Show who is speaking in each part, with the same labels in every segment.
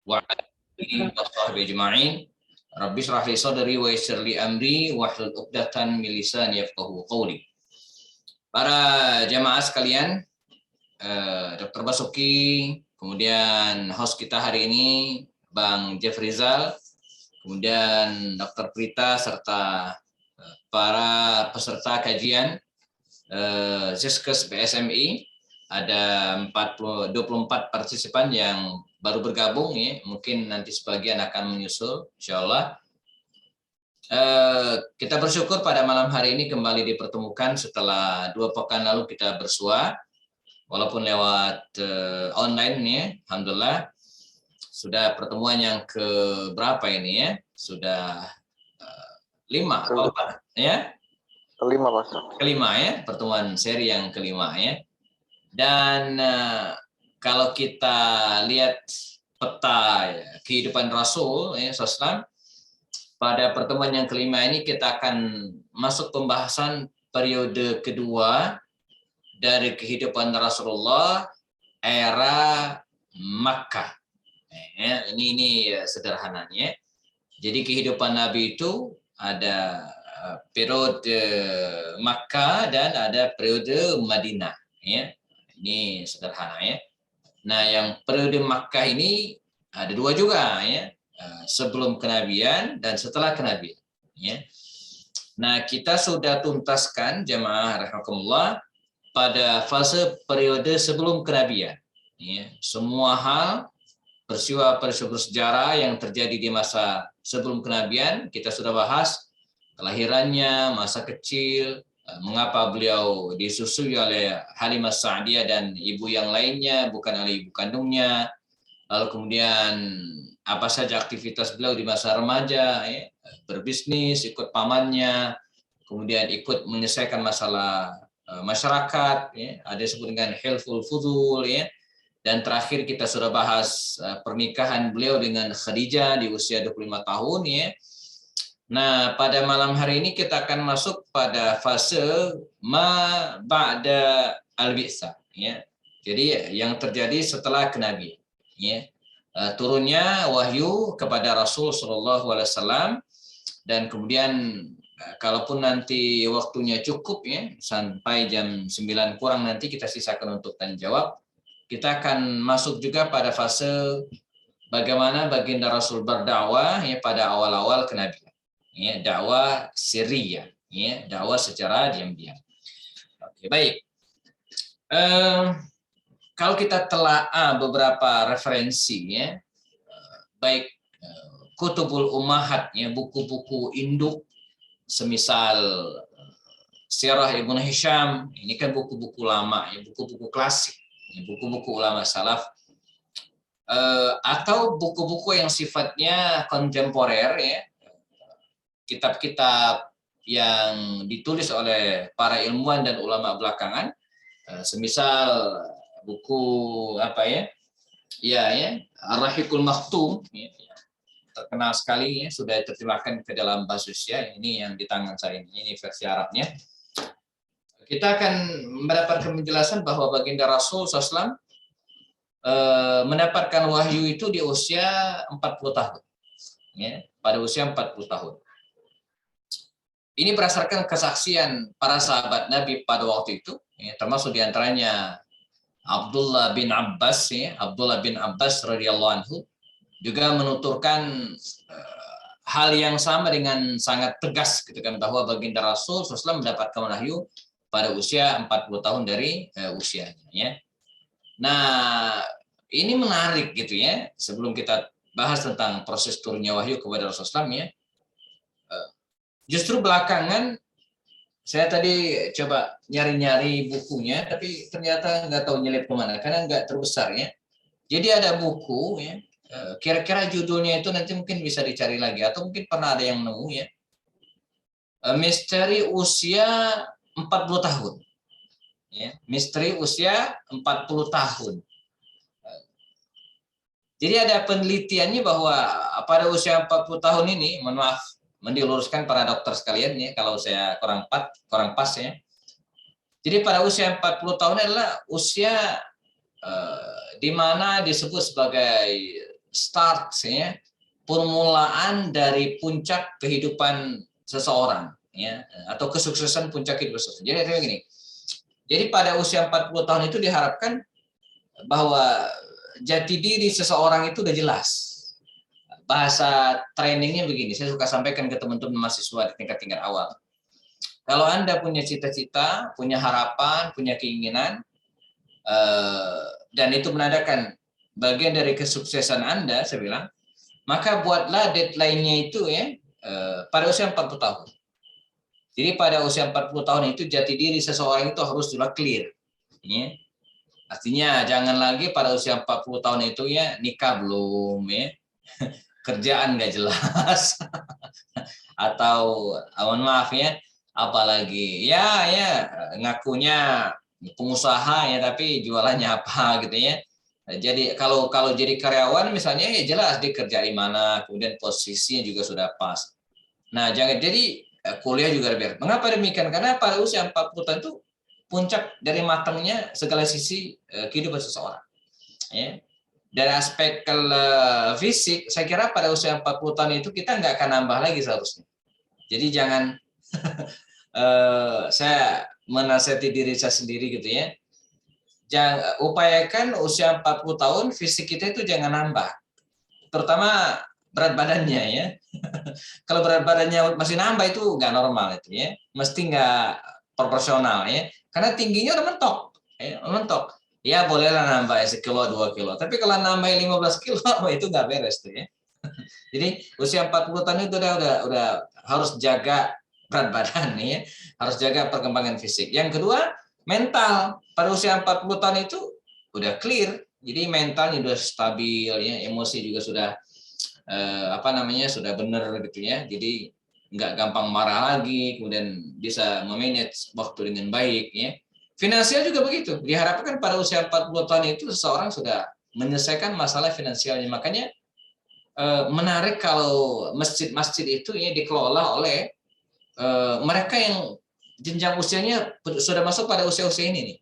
Speaker 1: wa ala alihi wa sahbihi ajma'in. Rabbi shrah li sadri wa yassir li amri wahlul 'uqdatam min lisani yafqahu qawli. Para jamaah sekalian, Dr. Basuki, kemudian host kita hari ini Bang Jeff Rizal, kemudian Dr. Prita serta para peserta kajian Ziskes BSMI. Ada 24 partisipan yang baru bergabung ya, mungkin nanti sebagian akan menyusul insyaallah. Kita bersyukur pada malam hari ini kembali dipertemukan setelah 2 pekan lalu kita bersua, walaupun lewat online ya, alhamdulillah. Sudah pertemuan yang ke berapa ini ya? Sudah 5 atau apa ya?
Speaker 2: Kelima, Pak.
Speaker 1: Kelima ya, pertemuan seri yang kelima ya. Dan kalau kita lihat peta ya, kehidupan Rasul ya, SAW, pada pertemuan yang kelima ini kita akan masuk pembahasan periode kedua dari kehidupan Rasulullah era Makkah. Ya, ini sederhananya. Jadi kehidupan Nabi itu ada periode Makkah dan ada periode Madinah. Ya. Ini sederhana ya. Nah, yang periode Makkah ini ada 2 juga ya. Sebelum kenabian dan setelah kenabian ya. Nah, kita sudah tuntaskan jamaah rahimakumullah pada fase periode sebelum kenabian ya. Semua hal peristiwa bersejarah yang terjadi di masa sebelum kenabian kita sudah bahas, kelahirannya, masa kecil, mengapa beliau disusui oleh Halimah Sa'diyah dan ibu yang lainnya, bukan oleh ibu kandungnya. Lalu kemudian apa saja aktivitas beliau di masa remaja, ya, berbisnis, ikut pamannya, kemudian ikut menyelesaikan masalah masyarakat, ya, ada disebut dengan hilful fudul, ya. Dan terakhir kita sudah bahas pernikahan beliau dengan Khadijah di usia 25 tahun, ya. Nah, pada malam hari ini kita akan masuk pada fase ma ba'da al-bi'tsah ya. Jadi yang terjadi setelah kenabian ya. Turunnya wahyu kepada Rasul sallallahu alaihi wasallam dan kemudian kalaupun nanti waktunya cukup ya sampai jam 9 kurang nanti kita sisakan untuk tanya jawab. Kita akan masuk juga pada fase bagaimana baginda Rasul berdakwah ya pada awal-awal kenabian. Ya, dakwah sirriyah, ya, dakwah secara diam-diam. Oke, baik. Kalau kita telaah beberapa referensi, ya, baik kutubul ummahat, ya, buku-buku induk, semisal Sirah Ibnu Hisham, ini kan buku-buku lama, ya, buku-buku klasik, ya, buku-buku ulama salaf, atau buku-buku yang sifatnya kontemporer, ya, kitab-kitab yang ditulis oleh para ilmuwan dan ulama belakangan, semisal buku apa ya, Ar-Rahiqul Maktum, ya, terkenal sekali ya, sudah diterjemahkan ke dalam bahasa Rusia. Ini yang di tangan saya ini versi Arabnya. Kita akan mendapatkan penjelasan bahwa baginda Rasul SAW mendapatkan wahyu itu di usia 40 tahun, ya, pada usia 40 tahun. Ini berdasarkan kesaksian para sahabat Nabi pada waktu itu, ya, termasuk diantaranya Abdullah bin Abbas, ya, Abdullah bin Abbas radhiyallahu anhu juga menuturkan hal yang sama dengan sangat tegas, gitu kan, bahwa baginda Rasul SAW mendapatkan wahyu pada usia 40 tahun dari usianya. Ya. Nah, ini menarik gitu ya. Sebelum kita bahas tentang proses turunnya wahyu kepada Rasulullah SAW, ya. Justru belakangan saya tadi coba nyari-nyari bukunya, tapi ternyata nggak tahu nyelip kemana karena nggak terbesar ya. Jadi ada buku ya, kira-kira judulnya itu nanti mungkin bisa dicari lagi atau mungkin pernah ada yang nemu ya. Misteri usia 40 tahun. Ya, misteri usia 40 tahun. Jadi ada penelitiannya bahwa pada usia 40 tahun ini, mohon maaf, mendiluruskan para dokter sekalian ya, kalau saya kurang pas ya. Jadi pada usia 40 tahun adalah usia di mana disebut sebagai start ya, permulaan dari puncak kehidupan seseorang ya, atau kesuksesan puncak kehidupan seseorang. Jadi kayak gini. Jadi pada usia 40 tahun itu diharapkan bahwa jati diri seseorang itu udah jelas. Bahasa trainingnya begini, saya suka sampaikan ke teman-teman mahasiswa di tingkat-tingkat awal. Kalau Anda punya cita-cita, punya harapan, punya keinginan, dan itu menandakan bagian dari kesuksesan Anda, saya bilang, maka buatlah deadline-nya itu ya pada usia 40 tahun. Jadi pada usia 40 tahun itu jati diri seseorang itu harus sudah clear. Ya. Artinya jangan lagi pada usia 40 tahun itu ya nikah belum ya. Kerjaan nggak jelas. Atau mohon maaf ya, apalagi ya ngakunya pengusaha ya tapi jualannya apa gitu ya. Jadi kalau jadi karyawan misalnya ya jelas dia kerja di mana, kemudian posisinya juga sudah pas. Nah, jangan jadi kuliah juga lebih. Mengapa demikian? Karena pada usia 40 tahun itu puncak dari matangnya segala sisi kehidupan seseorang. Ya. Dari aspek fisik, saya kira pada usia 40 tahun itu kita nggak akan nambah lagi seharusnya. Jadi jangan saya menasihati diri saya sendiri gitu ya. Jangan upayakan usia 40 tahun fisik kita itu jangan nambah. Terutama berat badannya ya. Kalau berat badannya masih nambah itu nggak normal itu ya. Mesti nggak proporsional ya. Karena tingginya udah mentok. Ya, mentok. Ya bolehlah nambah sekilo 2 kilo. Tapi kalau nambah 15 kilo itu nggak beres tuh ya. Jadi usia 40 tahun itu udah harus jaga berat badan ya, harus jaga perkembangan fisik. Yang kedua, mental. Pada usia 40 tahun itu udah clear. Jadi mentalnya udah stabil ya, emosi juga sudah sudah benar gitu ya. Jadi nggak gampang marah lagi, kemudian bisa memanage waktu dengan baik ya. Finansial juga begitu. Diharapkan pada usia 40 tahun itu seseorang sudah menyelesaikan masalah finansialnya. Makanya menarik kalau masjid-masjid itu ya dikelola oleh mereka yang jenjang usianya sudah masuk pada usia-usia ini nih.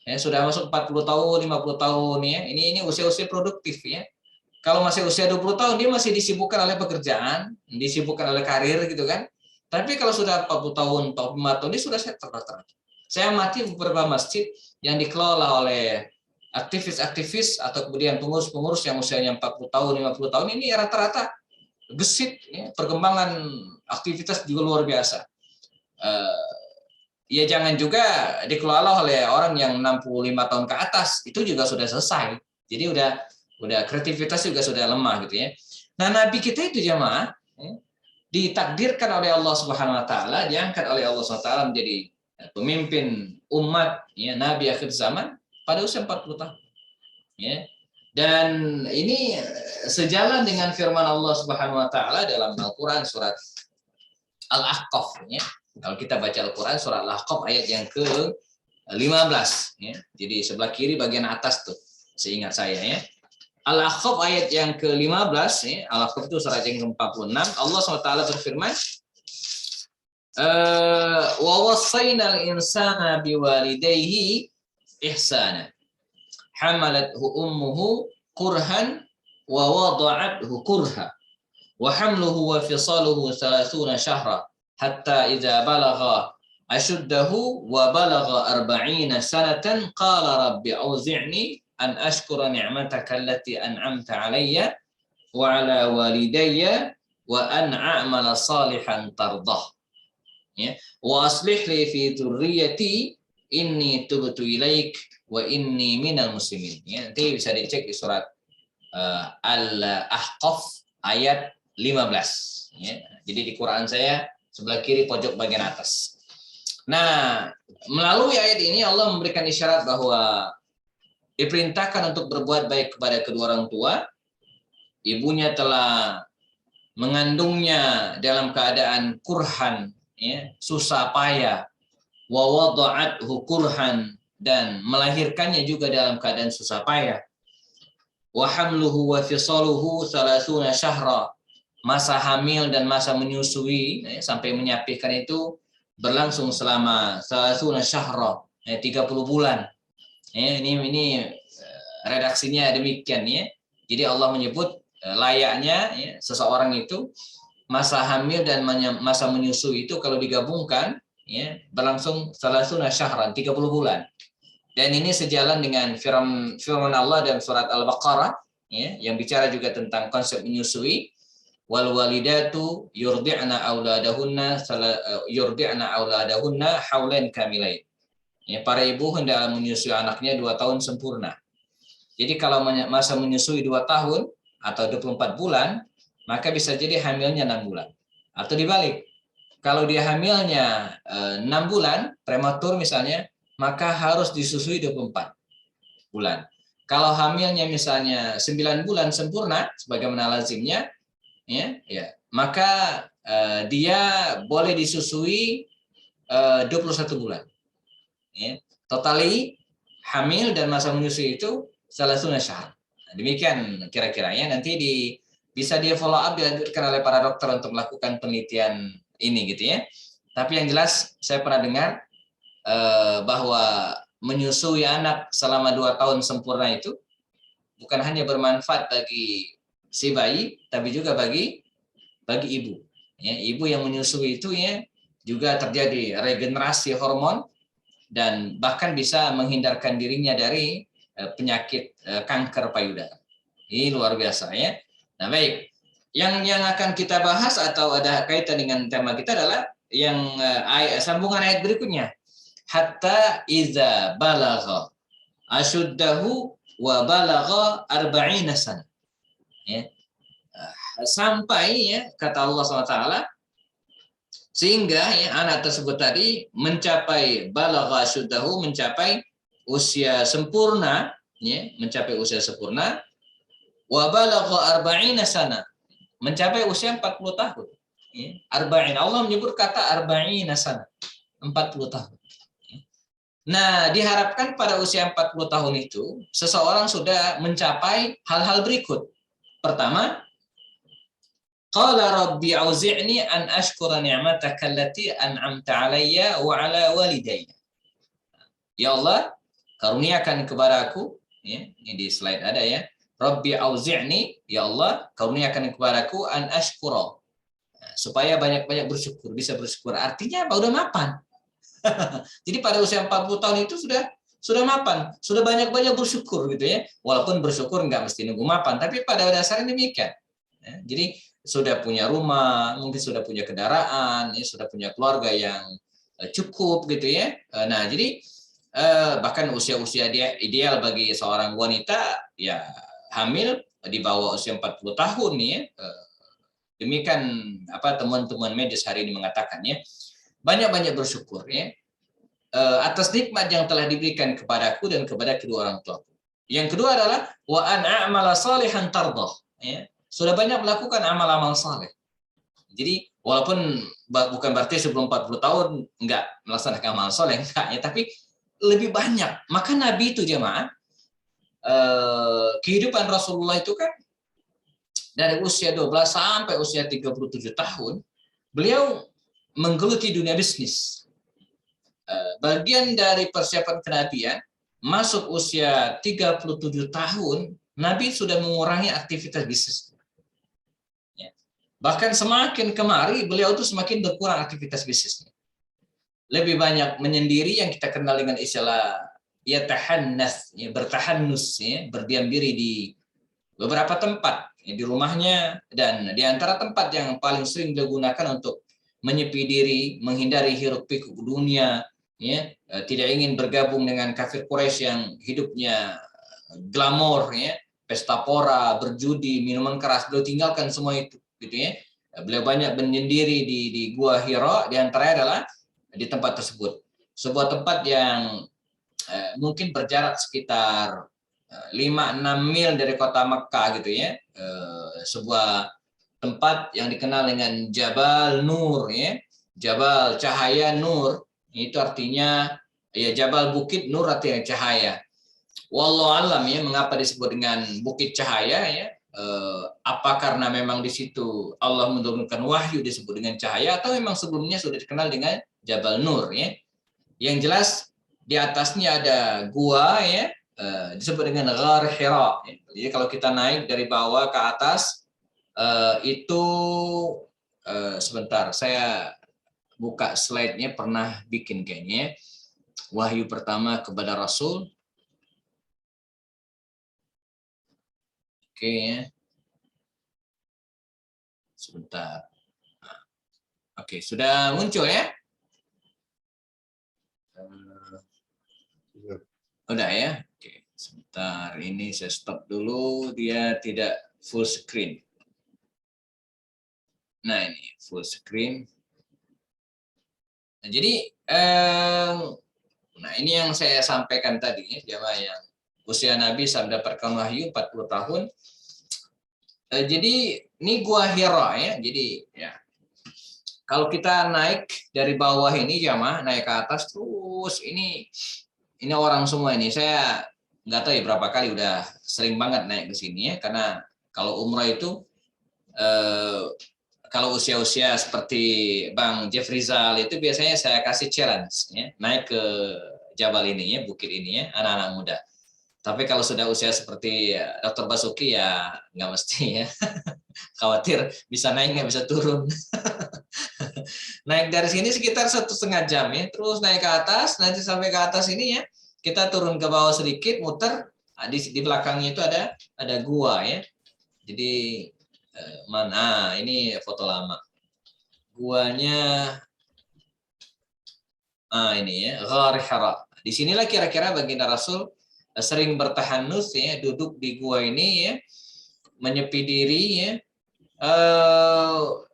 Speaker 1: Ya, sudah masuk 40 tahun, 50 tahun ya. Ini usia-usia produktif ya. Kalau masih usia 20 tahun dia masih disibukkan oleh pekerjaan, disibukkan oleh karir gitu kan. Tapi kalau sudah 40 tahun, 45 tahun dia sudah settle. Saya amati beberapa masjid yang dikelola oleh aktivis-aktivis atau kemudian pengurus-pengurus yang usianya 40 tahun, 50 tahun ini rata-rata gesit ya, perkembangan aktivitas juga luar biasa. Ya jangan juga dikelola oleh orang yang 65 tahun ke atas, itu juga sudah selesai. Jadi udah kreativitas juga sudah lemah gitu ya. Nah, nabi kita itu jamaah ya, ditakdirkan oleh Allah Subhanahu wa taala, diangkat oleh Allah Subhanahu wa taala menjadi pemimpin umat ya, nabi akhir zaman pada usia 40 tahun. Ya. Dan ini sejalan dengan firman Allah Subhanahu wa taala dalam Al-Qur'an surat Al-Ahqaf ya. Kalau kita baca Al-Qur'an surat Al-Ahqaf ayat yang ke-15 ya. Jadi sebelah kiri bagian atas tuh, seingat saya ya. Al-Ahqaf ayat yang ke-15 ya. Al-Ahqaf itu surat yang ke-46. Allah SWT berfirman, wa wasainal insana biwalidayhi ihsana. Hamalathu ummuhu kurhan wa wada'athu kurha wa hamluhu wa fisaluhu 30 syahra hatta idza balagha ashuddahu wa balagha 40 sanatan qala rabbi auzi'ni an ashkura ni'mataka allati an'amta 'alayya wa 'ala walidayya wa an a'mala salihan tardah ya wa aslih li fi dzurriyyati inni tubtu ilaik wa inni minal muslimin. Ya, nanti bisa dicek di surat Al-Ahqaf ayat 15. Ya, jadi di Quran saya sebelah kiri pojok bagian atas. Nah, melalui ayat ini Allah memberikan isyarat bahwa diperintahkan untuk berbuat baik kepada kedua orang tua. Ibunya telah mengandungnya dalam keadaan kurhan, ya, susah payah, wa wada'athu kurhan, dan melahirkannya juga dalam keadaan susah payah. Wa hamluhu wa fisaluhu 30 syahra. Masa hamil dan masa menyusui sampai menyapihkan itu berlangsung selama 30 syahra, 30 bulan. Ini redaksinya demikian ya. Jadi Allah menyebut layaknya ya, seseorang itu masa hamil dan masa menyusui itu kalau digabungkan ya berlangsung salasuna syahran 30 bulan. Dan ini sejalan dengan firman Allah dalam surat Al-Baqarah ya, yang bicara juga tentang konsep menyusui. Wal walidatu yurdi'na auladahunna haulain kamilain. Ya, para ibu hendak menyusui anaknya 2 tahun sempurna. Jadi kalau masa menyusui 2 tahun atau 24 bulan, maka bisa jadi hamilnya 6 bulan. Atau dibalik, kalau dia hamilnya 6 bulan, prematur misalnya, maka harus disusui 24 bulan. Kalau hamilnya misalnya 9 bulan sempurna, sebagaimana lazimnya, maka dia boleh disusui 21 bulan. Totali hamil dan masa menyusui itu salasuna syahr. Demikian kira-kiranya, nanti bisa dia follow up dilanjutkan oleh para dokter untuk melakukan penelitian ini gitu ya. Tapi yang jelas saya pernah dengar bahwa menyusui anak selama 2 tahun sempurna itu bukan hanya bermanfaat bagi si bayi, tapi juga bagi ibu. Ya, ibu yang menyusui itu ya juga terjadi regenerasi hormon dan bahkan bisa menghindarkan dirinya dari penyakit kanker payudara. Ini luar biasa ya. Nah baik, yang akan kita bahas atau ada kaitan dengan tema kita adalah yang sambungan ayat berikutnya. Hatta iza balagha ashuddahu wa balagha arba'ina sana. Ya. Sampai ya kata Allah SWT sehingga ya anak tersebut tadi mencapai balagha ashuddahu, mencapai usia sempurna ya, mencapai usia sempurna, wa balagha arba'ina sana, mencapai usia 40 tahun. Ya. Arba'in, Allah menyebut kata arba'ina sana, 40 tahun. Nah, diharapkan pada usia 40 tahun itu, seseorang sudah mencapai hal-hal berikut. Pertama, qala rabbi auzi'ni an ashkura ni'mataka allati an'amta 'alayya wa 'ala walidayya. Ya Allah, karuniakan kepadaku, ya, ini di slide ada ya. Rabbi auzi'ni, ya Allah, karuniakan kepadaku an ashkura. Supaya banyak-banyak bersyukur, bisa bersyukur. Artinya apa? Udah mapan. Jadi pada usia 40 tahun itu sudah mapan, sudah banyak-banyak bersyukur gitu ya. Walaupun bersyukur nggak mesti nunggu mapan, tapi pada dasarnya demikian. Ya, jadi sudah punya rumah, mungkin sudah punya kendaraan, ya, sudah punya keluarga yang cukup gitu ya. Nah, jadi bahkan usia-usia dia ideal bagi seorang wanita ya hamil di bawah usia 40 tahun nih ya. Demikian temuan-temuan medis hari ini mengatakan ya. Banyak-banyak bersyukur ya atas nikmat yang telah diberikan kepadaku dan kepada kedua orang tuaku. Yang kedua adalah wa an a'mala salihan tardah ya. Sudah banyak melakukan amal-amal saleh. Jadi walaupun bukan berarti sebelum 40 tahun enggak melaksanakan amal saleh enggak ya, tapi lebih banyak. Maka Nabi itu jemaah kehidupan Rasulullah itu kan dari usia 12 sampai usia 37 tahun beliau menggeluti dunia bisnis. Bagian dari persiapan kenabian, masuk usia 37 tahun, Nabi sudah mengurangi aktivitas bisnis. Ya. Bahkan semakin kemari, beliau itu semakin berkurang aktivitas bisnisnya. Lebih banyak menyendiri yang kita kenal dengan istilah yatahannas, ya, bertahannus, ya, berdiam diri di beberapa tempat, ya, di rumahnya, dan di antara tempat yang paling sering digunakan untuk menyepi diri, menghindari hiruk pikuk dunia, ya, tidak ingin bergabung dengan kafir Quraisy yang hidupnya glamor, ya, pesta pora, berjudi, minuman keras. Beliau tinggalkan semua itu, gitu ya. Beliau banyak menyendiri di Gua Hira, di antaranya adalah di tempat tersebut. Sebuah tempat yang mungkin berjarak sekitar 5-6 mil dari kota Mekkah gitu ya. Sebuah tempat yang dikenal dengan Jabal Nur ya. Jabal Cahaya Nur itu artinya ya Jabal Bukit Nur artinya cahaya. Wallahu alam ya mengapa disebut dengan Bukit Cahaya ya. Apa karena memang di situ Allah menurunkan wahyu disebut dengan cahaya atau memang sebelumnya sudah dikenal dengan Jabal Nur ya. Yang jelas di atasnya ada gua ya, disebut dengan Ghar Hira. Jadi kalau kita naik dari bawah ke atas, itu sebentar, saya buka slide-nya, pernah bikin kayaknya. Wahyu pertama kepada Rasul. Oke ya. Sebentar. Oke, sudah muncul ya? Udah ya? Oke, sebentar. Ini saya stop dulu, dia tidak full screen. Nah, ini full screen. Nah, jadi nah ini yang saya sampaikan tadi ya, jamaah yang usia Nabi saat mendapatkan wahyu 40 tahun. Jadi ini Gua Hira ya. Jadi ya, kalau kita naik dari bawah ini jamaah, naik ke atas terus, ini orang semua ini. Saya nggak tahu ya berapa kali, udah sering banget naik ke sini ya, karena kalau umrah itu kalau usia-usia seperti Bang Jeff Rizal itu biasanya saya kasih challenge ya, naik ke Jabal ini ya, bukit ini ya, anak-anak muda. Tapi kalau sudah usia seperti Dr. Basuki ya nggak mesti ya. Khawatir bisa naik nggak bisa turun. Naik dari sini sekitar 1,5 jam ya, terus naik ke atas, nanti sampai ke atas ini ya, kita turun ke bawah sedikit, muter. Nah, di belakangnya itu ada gua ya. Jadi mana ini foto lama. Guanya ini ya, Ghar Hira. Di sinilah kira-kira baginda Rasul sering bertahanus ya, duduk di gua ini ya, menyepi diri ya,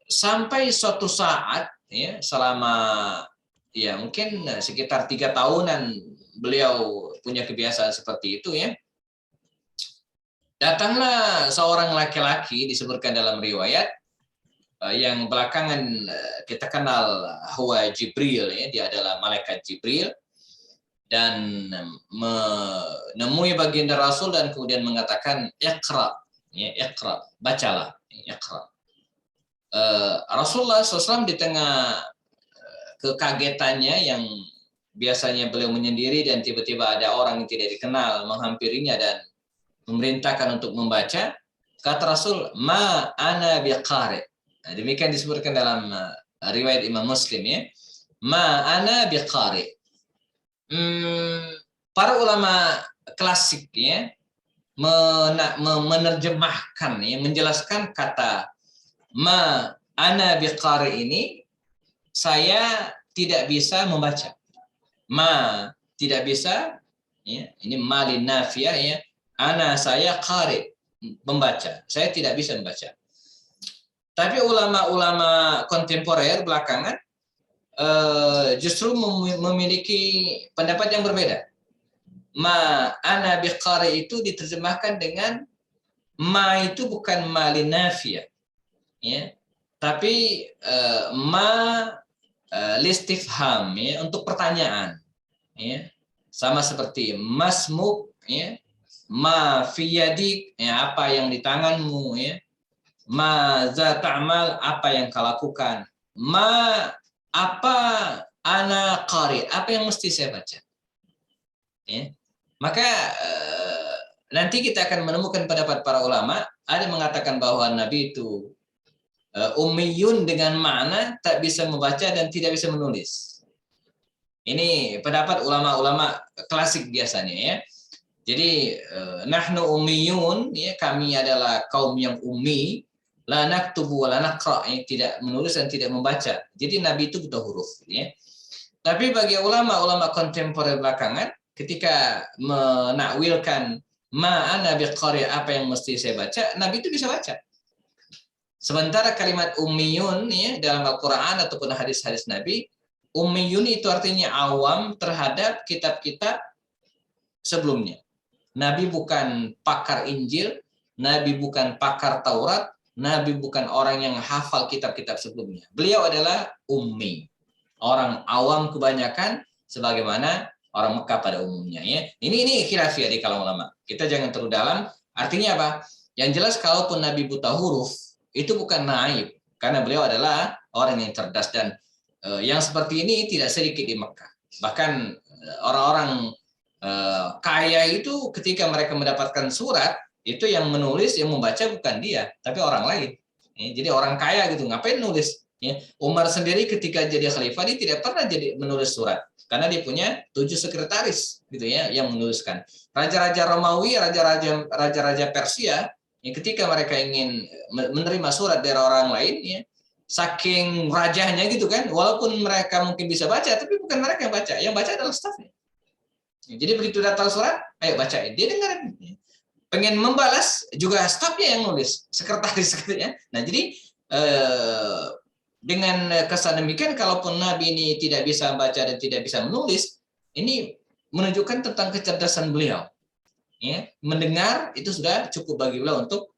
Speaker 1: sampai suatu saat ya, selama ya mungkin sekitar 3 tahunan beliau punya kebiasaan seperti itu ya. Datanglah seorang laki-laki, disebutkan dalam riwayat yang belakangan kita kenal Huwa Jibril ya, dia adalah malaikat Jibril, dan menemui baginda Rasul dan kemudian mengatakan Iqra ya, Iqra, bacalah, Iqra. Rasulullah SAW di tengah kekagetannya yang biasanya beliau menyendiri dan tiba-tiba ada orang yang tidak dikenal menghampirinya dan memerintahkan untuk membaca, kata Rasul, ma ana biqari. Nah, demikian disebutkan dalam riwayat Imam Muslim ya, ma ana biqari. Para ulama klasik ya menerjemahkan ya, menjelaskan kata ma ana biqari ini, saya tidak bisa membaca. Ma tidak bisa ya, ini malin nafiyah ya. Ana saya qari, membaca. Saya tidak bisa membaca. Tapi ulama-ulama kontemporer belakangan justru memiliki pendapat yang berbeda. Ma ana biqari itu diterjemahkan dengan ma itu bukan malin nafiyah ya. Tapi ma listifham ya, untuk pertanyaan ya. Sama seperti masmuk ya, ma fi yadik ya, apa yang di tanganmu ya, ma za ta'mal, apa yang kau lakukan, ma apa ana qari, apa yang mesti saya baca ya. Maka nanti kita akan menemukan pendapat para ulama, ada yang mengatakan bahwa Nabi itu ummiyun dengan makna tak bisa membaca dan tidak bisa menulis. Ini pendapat ulama-ulama klasik biasanya ya. Jadi nahnu ummiyun ya, kami adalah kaum yang ummi, la naktubu wa la naqra, tidak menulis dan tidak membaca. Jadi Nabi itu buta huruf ya. Tapi bagi ulama-ulama kontemporer belakangan, ketika menakwilkan ma ana biqari, apa yang mesti saya baca, Nabi itu bisa baca. Sementara kalimat ummiyun ya, dalam Al-Qur'an ataupun hadis-hadis Nabi, ummiyun itu artinya awam terhadap kitab-kitab sebelumnya. Nabi bukan pakar Injil, Nabi bukan pakar Taurat, Nabi bukan orang yang hafal kitab-kitab sebelumnya. Beliau adalah ummi, orang awam kebanyakan, sebagaimana orang Mekah pada umumnya ya. Ini khilafiyah di kalangan ulama. Kita jangan terlalu dalam. Artinya apa? Yang jelas kalaupun Nabi buta huruf, itu bukan naib, karena beliau adalah orang yang cerdas, dan yang seperti ini tidak sedikit di Mekah. Bahkan orang-orang kaya itu ketika mereka mendapatkan surat, itu yang menulis, yang membaca bukan dia, tapi orang lain. Jadi orang kaya gitu, ngapain nulis? Umar sendiri ketika jadi khalifah, dia tidak pernah jadi menulis surat, karena dia punya 7 sekretaris gitu ya yang menuliskan. Raja-raja Romawi, raja-raja Persia, ketika mereka ingin menerima surat dari orang lain, saking rajanya gitu kan, walaupun mereka mungkin bisa baca, tapi bukan mereka yang baca adalah stafnya. Jadi begitu datang surat, ayo bacain. Dia dengerin. Pengen membalas juga stafnya yang nulis, sekretaris katanya. Nah, jadi dengan kesan demikian, kalaupun Nabi ini tidak bisa baca dan tidak bisa menulis, ini menunjukkan tentang kecerdasan beliau. Mendengar itu sudah cukup bagi beliau untuk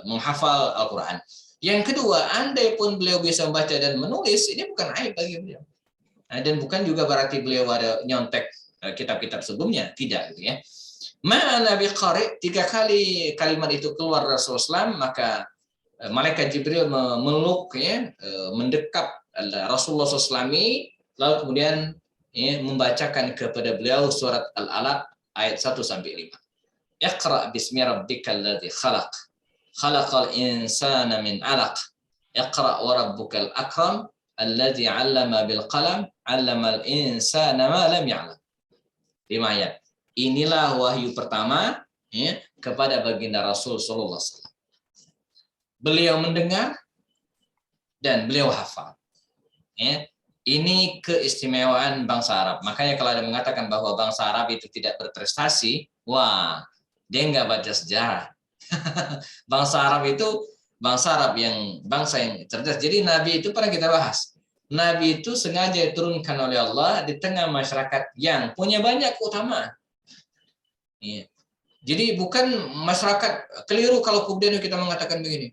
Speaker 1: menghafal Al-Quran. Yang kedua, andai pun beliau bisa membaca dan menulis, ini bukan aib bagi beliau. Dan bukan juga berarti beliau ada nyontek kitab-kitab sebelumnya, tidak gitu ya. Ma'ana biqari, 3 kali kalimat itu keluar Rasulullah SAW, maka malaikat Jibril memeluk mendekap Rasulullah SAW, lalu kemudian membacakan kepada beliau surat Al-Alaq ayat 1 sampai 5. Iqra bismi rabbikal ladzi khalaq, khalaqal insana min 'alaq, iqra wa rabbukal akram, alladzi 'allama bil qalam, 'allamal insana ma lam ya'lam. 5 ayat. Inilah wahyu pertama kepada baginda Rasul sallallahu alaihi wasallam. Beliau mendengar dan beliau hafal. Ini keistimewaan bangsa Arab. Makanya kalau ada mengatakan bahwa bangsa Arab itu tidak berprestasi, wah, dia nggak baca sejarah. Bangsa Arab itu bangsa yang cerdas. Jadi Nabi itu pernah kita bahas. Nabi itu sengaja diturunkan oleh Allah di tengah masyarakat yang punya banyak keutamaan. Jadi bukan masyarakat keliru kalau kemudian kita mengatakan begini.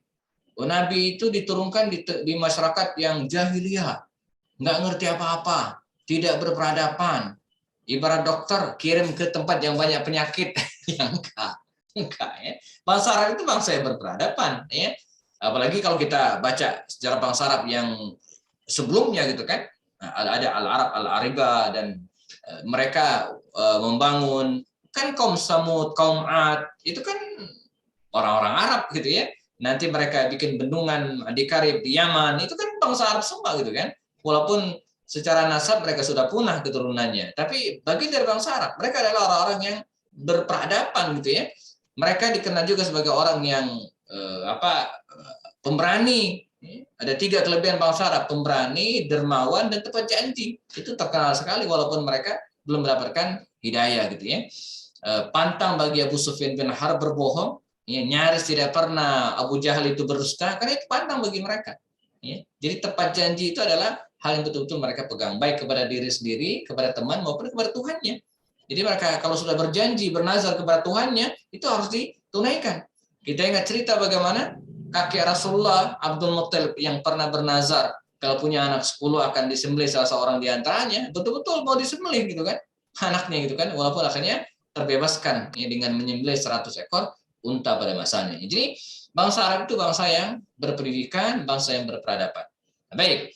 Speaker 1: Nabi itu diturunkan di masyarakat yang jahiliyah, nggak ngerti apa-apa, tidak berperadaban. Ibarat dokter kirim ke tempat yang banyak penyakit, yang enggak ya. Bangsa Arab itu bangsa yang berperadaban, ya. Apalagi kalau kita baca sejarah bangsa Arab yang sebelumnya gitu kan, ada Al-Arab, Al-Ariba, dan mereka membangun kan kaum Samud, kaum Ad, itu kan orang-orang Arab gitu ya. Nanti mereka bikin bendungan di Karib, di Yaman, itu kan bangsa Arab semua gitu kan. Walaupun secara nasab mereka sudah punah keturunannya, tapi bagian dari bangsa Arab. Mereka adalah orang-orang yang berperadaban gitu ya. Mereka dikenal juga sebagai orang yang pemberani. Ada 3 kelebihan bangsa Arab: pemberani, dermawan, dan tepat janji. Itu terkenal sekali walaupun mereka belum mendapatkan hidayah gitu ya. Pantang bagi Abu Sufyan bin Harb berbohong, nyaris tidak pernah Abu Jahal itu berdusta, karena itu pantang bagi mereka. Jadi tepat janji itu adalah hal yang betul-betul mereka pegang, baik kepada diri sendiri, kepada teman, maupun kepada Tuhannya. Jadi mereka kalau sudah berjanji, bernazar kepada Tuhannya, itu harus ditunaikan. Kita ingat cerita bagaimana kakek Rasulullah, Abdul Muttalib, yang pernah bernazar kalau punya anak 10 akan disembelih salah seorang di antaranya, betul-betul mau disembelih gitu kan, anaknya gitu kan, walaupun akhirnya terbebaskan dengan menyembelih 100 ekor unta pada masanya. Jadi bangsa Arab itu bangsa yang berpendidikan, bangsa yang berperadaban. Baik,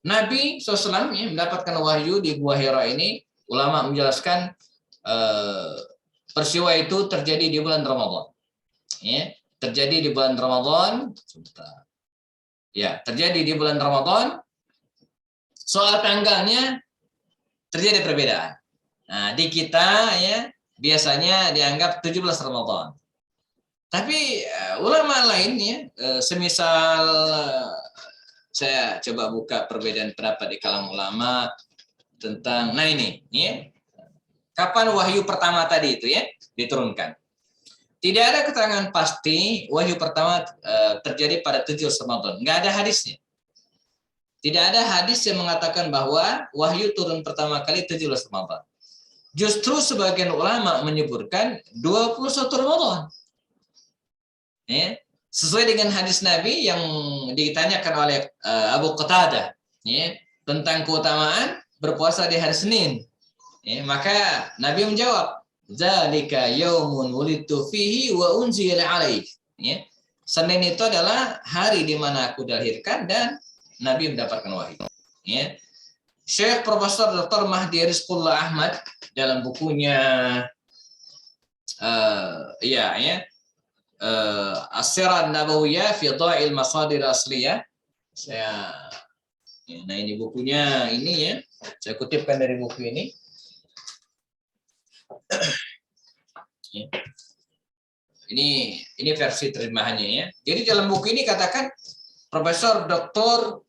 Speaker 1: Nabi SAW mendapatkan wahyu di Gua Hira ini. Ulama menjelaskan peristiwa itu terjadi di bulan Ramadan. Terjadi di bulan Ramadan. Terjadi di bulan Ramadan. Soal tanggalnya terjadi perbedaan. Nah, di kita biasanya dianggap 17 Ramadan. Tapi ulama lainnya, semisal saya coba buka perbedaan pendapat di kalangan ulama tentang, kapan wahyu pertama tadi itu diturunkan. Tidak ada keterangan pasti wahyu pertama terjadi pada 17 Ramadan. Nggak ada hadisnya. Tidak ada hadis yang mengatakan bahwa wahyu turun pertama kali 17 Ramadan. Justru sebagian ulama menyebutkan 21 Ramadan. Sesuai dengan hadis Nabi yang ditanyakan oleh Abu Qatadah tentang keutamaan berpuasa di hari Senin. Maka Nabi menjawab, "Dzalika yaumun wulidtu fihi wa unzila alaik." Senin itu adalah hari di mana aku dilahirkan dan Nabi mendapatkan wahyu. Syekh Profesor Dr. Mahdi Rizqullah Ahmad dalam bukunya As-Sirah Nabawiyah fi Dha'il Masadir Asliyah. Nah ini bukunya ini ya, saya kutipkan dari buku ini. Ini versi terjemahannya ya. Jadi dalam buku ini katakan Profesor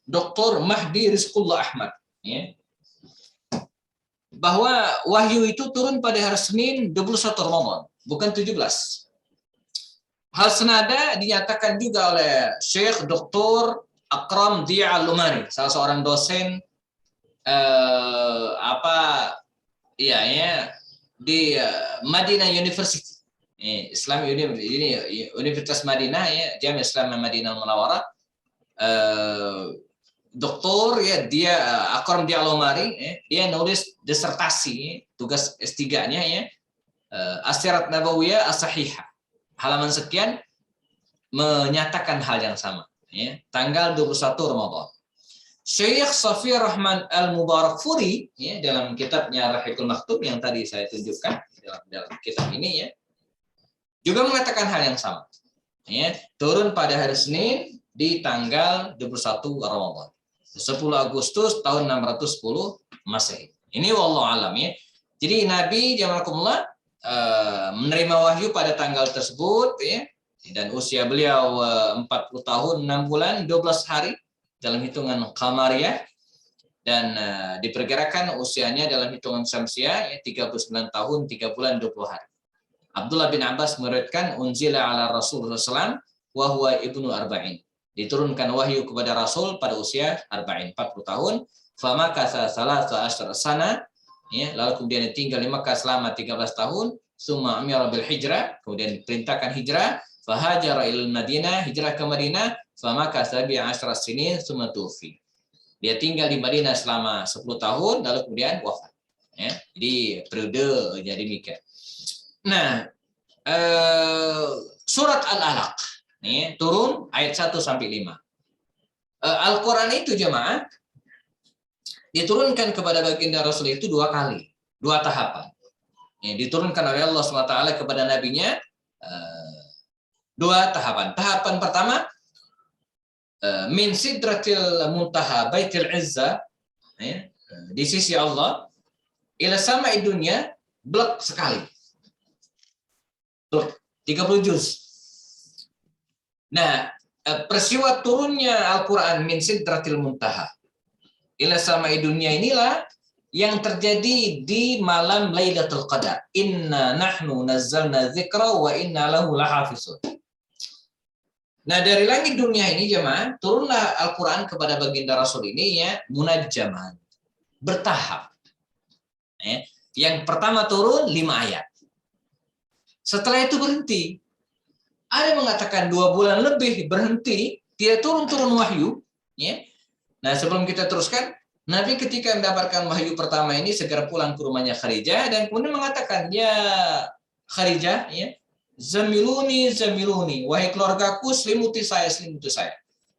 Speaker 1: Dr. Mahdi Rizqullah Ahmad ya, bahwa wahyu itu turun pada hari Senin 21 Ramadan, bukan 17. Hal senada dinyatakan juga oleh Syekh Dr. Akram Dia Al-Lumari, salah seorang dosen di Madinah University, Islam Universitas Madinah ya, Jami' Islam Madinah Munawwarah. Doktor ya, dia Akram Dia Al-Lumari, dia nulis disertasi tugas S3-nya ya, As-Sirat Nabawiyah As-Sahihah, halaman sekian, menyatakan hal yang sama ya, tanggal 21 Ramadan. Syekh Safi Rahman Al-Mubarakfuri ya, dalam kitabnya Rahiqul Maktum yang tadi saya tunjukkan dalam kitab ini ya, juga mengatakan hal yang sama ya, turun pada hari Senin di tanggal 21 Ramadan 10 Agustus tahun 610 Masehi. Ini wallahu alam ya. Jadi Nabi Jamakumullah menerima wahyu pada tanggal tersebut ya, dan usia beliau 40 tahun 6 bulan 12 hari dalam hitungan Qamariyah, dan diperkirakan usianya dalam hitungan Syamsiah ya, 39 tahun 3 bulan 20 hari. Abdullah bin Abbas meriwayatkan unzila ala Rasulullah SAW wa huwa ibnu arba'in. Diturunkan wahyu kepada Rasul pada usia 40 tahun. Famakatha salasa asyara sana ya, lalu kemudian tinggal di Makkah selama 13 tahun. Summa amira bil hijrah, kemudian diperintahkan hijrah. Fahajara ilal Madinah, hijrah ke Madinah. Famakatha bi asyara sinin summa tufi. Dia tinggal di Madinah selama 10 tahun lalu kemudian wafat. Ya, jadi periode jadi demikian. Nah, surat Al-Alaq nih, turun ayat 1 sampai 5. Al-Qur'an itu jemaah diturunkan kepada baginda Rasul itu 2 kali, 2 tahapan. Diturunkan oleh Allah SWT kepada nabinya 2 tahapan. Tahapan pertama min sidratil muntaha baitil izza ya, di sisi Allah ila sama'i dunya, blok sekali. Blok 30 juz. Nah, peristiwa turunnya Al-Qur'an min sidratil muntaha ila sama'i dunya inilah yang terjadi di malam Lailatul Qadar. Inna nahnu nazzalna dzikra wa inna lahu lahafizun. Nah, dari langit dunia ini jemaah, turunlah Al-Qur'an kepada baginda Rasul ini ya, munajjaman, bertahap. Yang pertama turun 5 ayat. Setelah itu berhenti. Ada yang mengatakan 2 bulan lebih berhenti, tidak turun-turun wahyu. Ya. Nah, sebelum kita teruskan, Nabi ketika mendapatkan wahyu pertama ini segera pulang ke rumahnya Khadijah dan kemudian mengatakan, ya Khadijah, ya, zamiluni, wahai keluargaku, selimuti saya.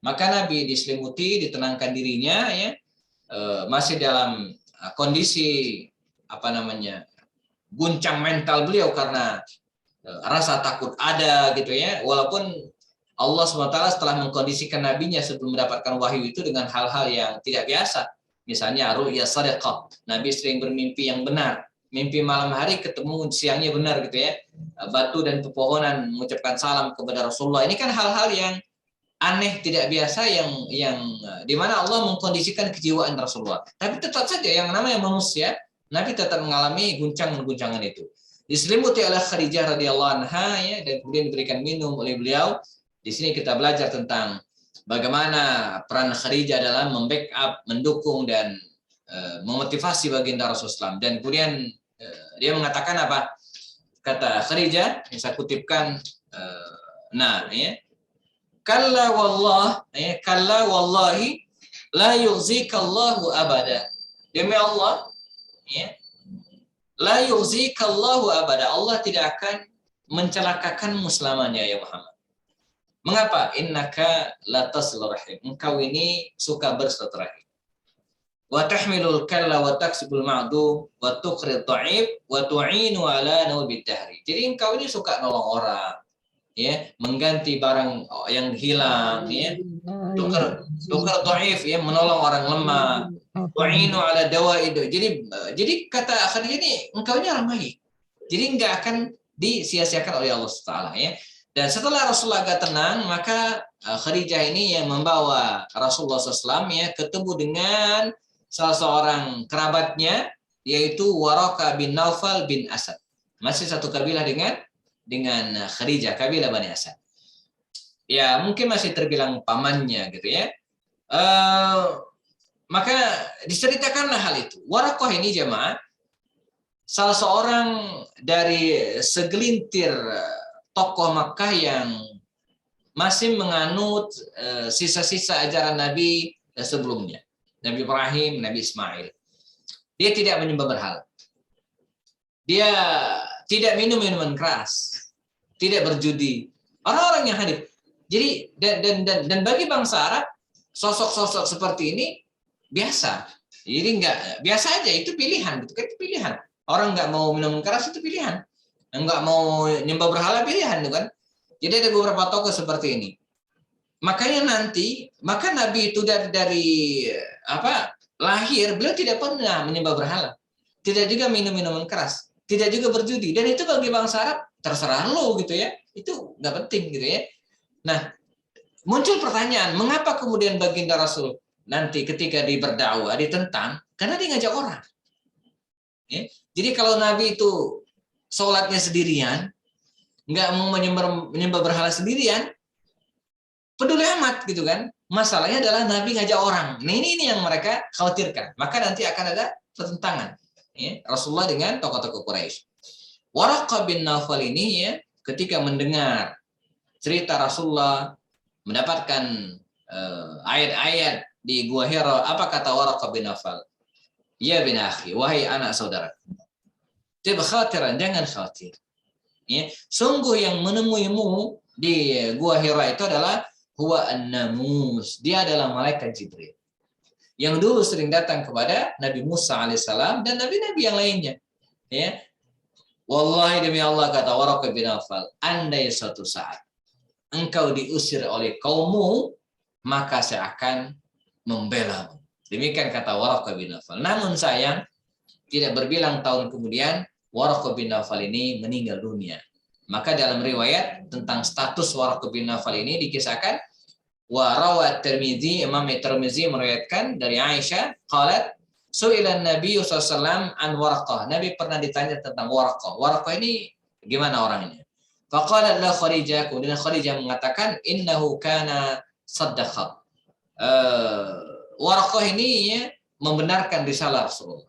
Speaker 1: Maka Nabi diselimuti, ditenangkan dirinya, ya, masih dalam kondisi guncang mental beliau karena rasa takut ada gitu ya, walaupun Allah SWT setelah mengkondisikan nabinya sebelum mendapatkan wahyu itu dengan hal-hal yang tidak biasa. Misalnya ru'ya shadiqah, Nabi sering bermimpi yang benar, mimpi malam hari ketemu siangnya benar gitu ya, batu dan pepohonan mengucapkan salam kepada Rasulullah. Ini kan hal-hal yang aneh, tidak biasa, yang dimana Allah mengkondisikan kejiwaan Rasulullah. Tapi tetap saja yang namanya manusia, Nabi tetap mengalami guncangan itu. Diselimuti oleh Khadijah radhiyallahu anha ya, dan kemudian diberikan minum oleh beliau. Di sini kita belajar tentang bagaimana peran Khadijah dalam membackup, mendukung dan memotivasi baginda Rasulullah SAW. Dan kemudian dia mengatakan apa? Kata Khadijah, yang saya kutipkan, kalla wallahi la yuzikallahu abada. Demi Allah, ya, la yuzikallahu abada. Allah tidak akan mencelakakanmu selamanya ya Muhammad. Mengapa? Innaka latasil rahim. Engkau ini suka bersilaturahim. wa tahmilul kalla wa taksibul ma'dum wa tuqrid dha'if wa tu'inu ala nawbid dahri. Jadi engkau ini suka nolong orang, ya, mengganti barang yang hilang, ya, tukar dhaif, ya, menolong orang lemah, tu'inu ala dawaid. Jadi kata Khadijah ini, engkau ini orang baik. Jadi enggak akan disia-siakan oleh Allah Taala, ya. Dan setelah Rasulullah agak tenang, maka Khadijah ini yang membawa Rasulullah SAW, ya, ketemu dengan salah seorang kerabatnya, yaitu Waraqah bin Naufal bin Asad. Masih satu kabilah dengan Khadijah, kabilah Bani Asad. Ya, mungkin masih terbilang pamannya gitu, ya. Maka diceritakanlah hal itu. Waraqah ini jemaah salah seorang dari segelintir tokoh Makkah yang masih menganut sisa-sisa ajaran Nabi sebelumnya. Nabi Ibrahim, Nabi Ismail. Dia tidak menyembah berhala. Dia tidak minum minuman keras, tidak berjudi. Orang-orang yang hadir. Jadi dan bagi bangsa Arab, sosok-sosok seperti ini biasa. Jadi enggak biasa aja, itu pilihan, gitu kan, itu pilihan. Orang nggak mau minum keras itu pilihan. Nggak mau nyembah berhala pilihan, gitu kan. Jadi ada beberapa tokoh seperti ini. Makanya maka Nabi itu dari lahir beliau tidak pernah menyembah berhala, tidak juga minum minuman keras, tidak juga berjudi. Dan itu bagi bangsa Arab terserah lo gitu ya, itu nggak penting gitu ya. Nah, muncul pertanyaan, mengapa kemudian baginda Rasul nanti ketika berdakwah ditentang? Karena dia ngajak orang. Ya. Jadi kalau Nabi itu sholatnya sendirian, nggak mau menyembah berhala sendirian, peduli amat gitu kan. Masalahnya adalah Nabi ngajak orang. Nah, ini yang mereka khawatirkan. Maka nanti akan ada pertentangan, ya, Rasulullah dengan tokoh-tokoh Quraisy. Waraqah bin Naufal ini, ya, ketika mendengar cerita Rasulullah mendapatkan ayat-ayat di Gua Hira, apa kata Waraqah bin Naufal? Ya bin akhi, wahai anak saudara, tib khatiran, jangan khawatir. Ya, sungguh yang menemuimu di Gua Hira itu adalah huwa an-namus, dia adalah malaikat Jibril yang dulu sering datang kepada Nabi Musa alaihissalam dan nabi-nabi yang lainnya. Ya, wallahi demi Allah, kata Waraqah bin Naufal, andai suatu saat engkau diusir oleh kaummu, maka saya akan membelamu. Demikian kata Waraqah bin Naufal. Namun sayang, tidak berbilang tahun kemudian Waraqah bin Naufal ini meninggal dunia. Maka dalam riwayat tentang status Waraqah bin Naufal ini dikisahkan, wa rawat Tirmizi, Imam Tirmizi meriwayatkan dari Aisyah, qalat su'ilan Nabi sallallahu alaihi wasallam an Waraqah. Nabi pernah ditanya tentang Waraqah. Waraqah ini gimana orangnya? Faqalat la Khadijah, kemudian Khadijah mengatakan innahu kana saddaqah. Waraqah ini, ya, membenarkan risalah Rasulullah.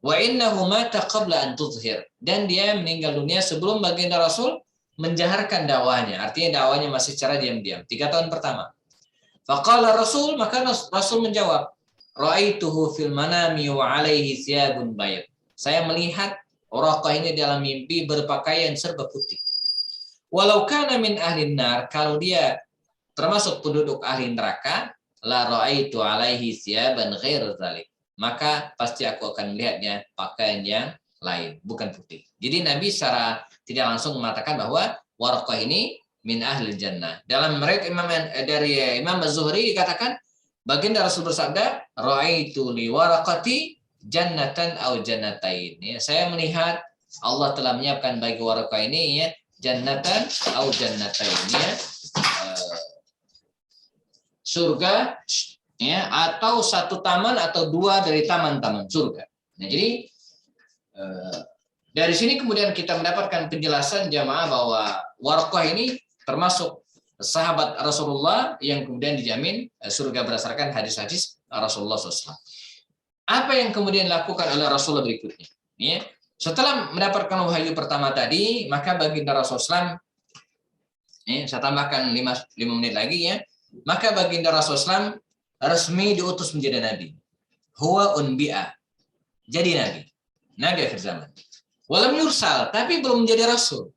Speaker 1: Wa innahu mata qabla an tuzhir, dan dia meninggal dunia sebelum baginda Rasul menjaharkan dakwahnya. Artinya dakwahnya masih secara diam-diam 3 tahun pertama. Faqala Rasul, maka Rasul menjawab, ra'aituhu fil manami wa alaihi thiyabun bayad. Saya melihat Waraqah ini dalam mimpi berpakaian serba putih. Walau kana min ahli nar, kalau dia termasuk penduduk ahli neraka, la ra'aitu alaihi thiyaban ghair dzalik, maka pasti aku akan melihatnya pakaian yang lain, bukan putih. Jadi Nabi secara tidak langsung mengatakan bahwa Waraqah ini min ahli jannah. Dalam riwayat dari Imam Az-Zuhri dikatakan, baginda Rasul bersabda, ra'aitu li Waraqati jannatan au jannatain. Ya, saya melihat Allah telah menyiapkan bagi Waraqah ini, ya, jannatan au jannatain, ya, surga, ya, atau satu taman atau 2 dari taman-taman surga. Nah, jadi dari sini kemudian kita mendapatkan penjelasan jamaah bahwa Waraqah ini termasuk sahabat Rasulullah yang kemudian dijamin surga berdasarkan hadis-hadis Rasulullah SAW. Apa yang kemudian dilakukan oleh Rasulullah berikutnya? Ya, setelah mendapatkan wahyu pertama tadi, maka baginda Rasulullah SAW, ya, saya tambahkan 5 menit lagi, ya, maka baginda Rasulullah SAW resmi diutus menjadi nabi. Huwa unbi'a, jadi nabi akhir zaman. Walam yursal, tapi belum menjadi rasul.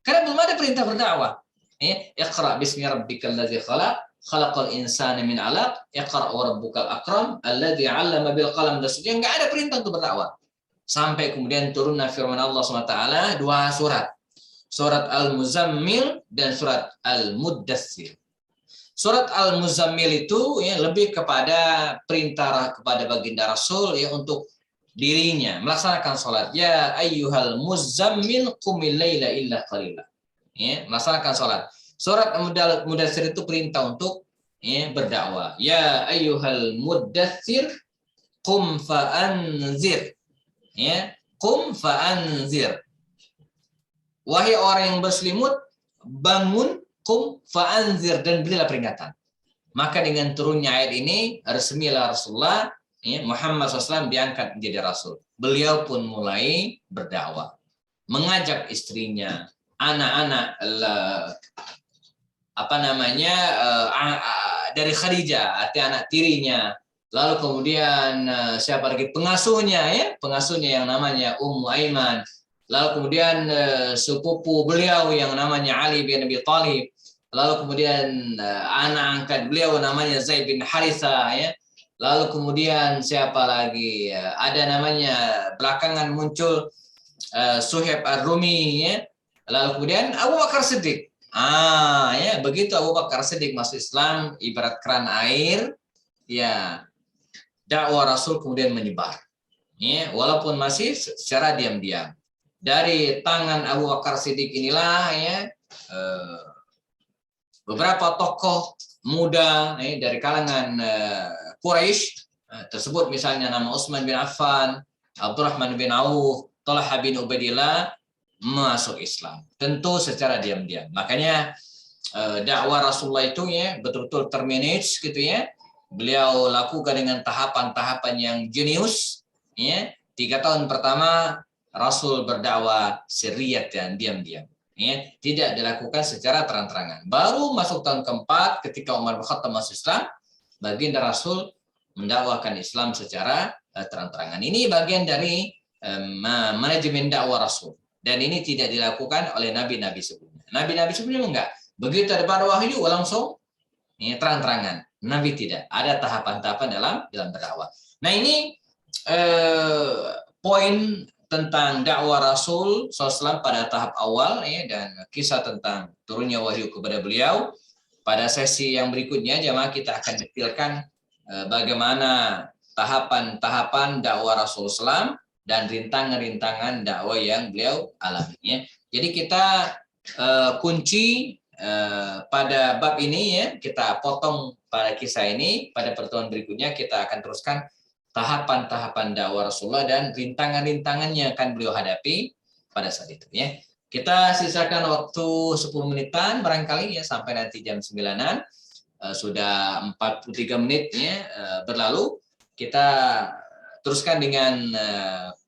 Speaker 1: Karena belum ada perintah berdakwah. Ya, iqra bismi rabbikal ladzi khalaq, khalaqal insana min 'alaq, iqra' wa rabbukal akram, alladzi 'allama bil qalam, dan seterusnya. Enggak ada perintah untuk berdakwah. Sampai kemudian turunlah firman Allah SWT, dua surat. Surat Al-Muzammil dan surat Al-Muddatsir. Surat Al-Muzammil itu ya lebih kepada perintah kepada baginda Rasul ya untuk dirinya melaksanakan sholat. Ya ayyuhal muzammil qumil laila illa qalila. Ya, melaksanakan sholat. Surat Al-Muddatsir itu perintah untuk ya, berdakwah. Ya ayyuhal muddatsir qum fa'anzir. Ya, qum fa'anzir. Wahai orang yang berselimut, bangun, qum fa'anzir, dan berilah peringatan. Maka dengan turunnya ayat ini, resmilah Rasulullah ya, Muhammad SAW diangkat menjadi Rasul. Beliau pun mulai berdakwah, mengajak istrinya, anak-anak dari Khadijah, arti anak tirinya, lalu kemudian siapa lagi pengasuhnya ya, pengasuhnya yang namanya Ummu Aiman, lalu kemudian sepupu beliau yang namanya Ali bin Abi Thalib, lalu kemudian anak angkat beliau namanya Zaid bin Haritha ya. Lalu kemudian siapa lagi? Ada namanya belakangan muncul Suhaib Ar-Rumi ya. Lalu kemudian Abu Bakar Siddiq. Ya, begitu Abu Bakar Siddiq masuk Islam ibarat keran air ya. Dakwah Rasul kemudian menyebar. Ya, walaupun masih secara diam-diam. Dari tangan Abu Bakar Siddiq inilah ya beberapa tokoh muda dari kalangan Quraisy tersebut, misalnya nama Utsman bin Affan, Abdurrahman bin Auf, Talha bin Ubaidillah masuk Islam. Tentu secara diam-diam. Makanya dakwah Rasulullah itu ya betul-betul termanage gitu ya. Beliau lakukan dengan tahapan-tahapan yang jenius ya. 3 tahun pertama Rasul berdakwah sirriyat dan diam-diam. Ya, tidak dilakukan secara terang-terangan. Baru masuk tahun keempat ketika Umar bin Khattab masuk Islam, baginda Rasul mendakwakan Islam secara terang-terangan. Ini bagian dari manajemen dakwah Rasul. Dan ini tidak dilakukan oleh nabi-nabi sebelumnya. Nabi-nabi sebelumnya enggak. Begitu ada wahyu langsung ya, terang-terangan. Nabi tidak. Ada tahapan-tahapan dalam berdakwah. Nah ini poin tentang dakwah Rasul SAW pada tahap awal ya, dan kisah tentang turunnya wahyu kepada beliau. Pada sesi yang berikutnya jemaah kita akan detailkan bagaimana tahapan-tahapan dakwah Rasul SAW dan rintangan-rintangan dakwah yang beliau alami. Ya. Jadi kita kunci pada bab ini ya, kita potong pada kisah ini. Pada pertemuan berikutnya kita akan teruskan tahapan-tahapan dakwah Rasulullah dan rintangan-rintangannya akan beliau hadapi pada saat itu ya. Kita sisakan waktu 10 menitan barangkali ya sampai nanti jam 9-an. Sudah 43 menit ya berlalu. Kita teruskan dengan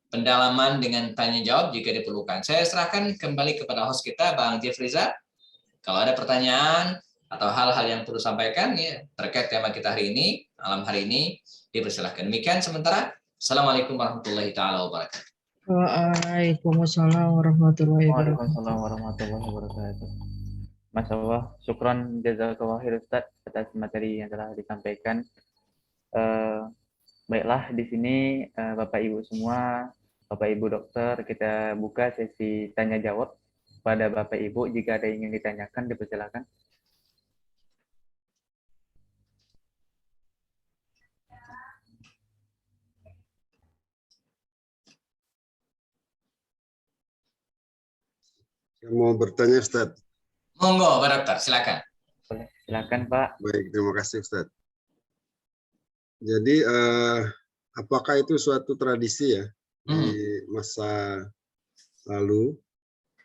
Speaker 1: pendalaman dengan tanya jawab jika diperlukan. Saya serahkan kembali kepada host kita Bang Jeff Riza. Kalau ada pertanyaan atau hal-hal yang perlu sampaikan ya terkait tema kita hari ini, malam hari ini, dipersilahkan. Demikian sementara. Assalamualaikum warahmatullahi taala wabarakatuh.
Speaker 2: Waalaikumsalam warahmatullahi wabarakatuh.
Speaker 3: Waalaikumsalam warahmatullahi wabarakatuh. Masya Allah, syukran jazakallahu khair Ustaz atas materi yang telah disampaikan. Baiklah, di sini Bapak Ibu semua, Bapak Ibu dokter, kita buka sesi tanya jawab pada Bapak Ibu. Jika ada yang ingin ditanyakan, dipersilakan.
Speaker 4: Saya mau bertanya, Ustaz.
Speaker 1: Monggo, Pak Dokter, silakan.
Speaker 3: Boleh, silakan Pak.
Speaker 4: Baik, terima kasih, Ustaz. Jadi, apakah itu suatu tradisi ya di masa lalu,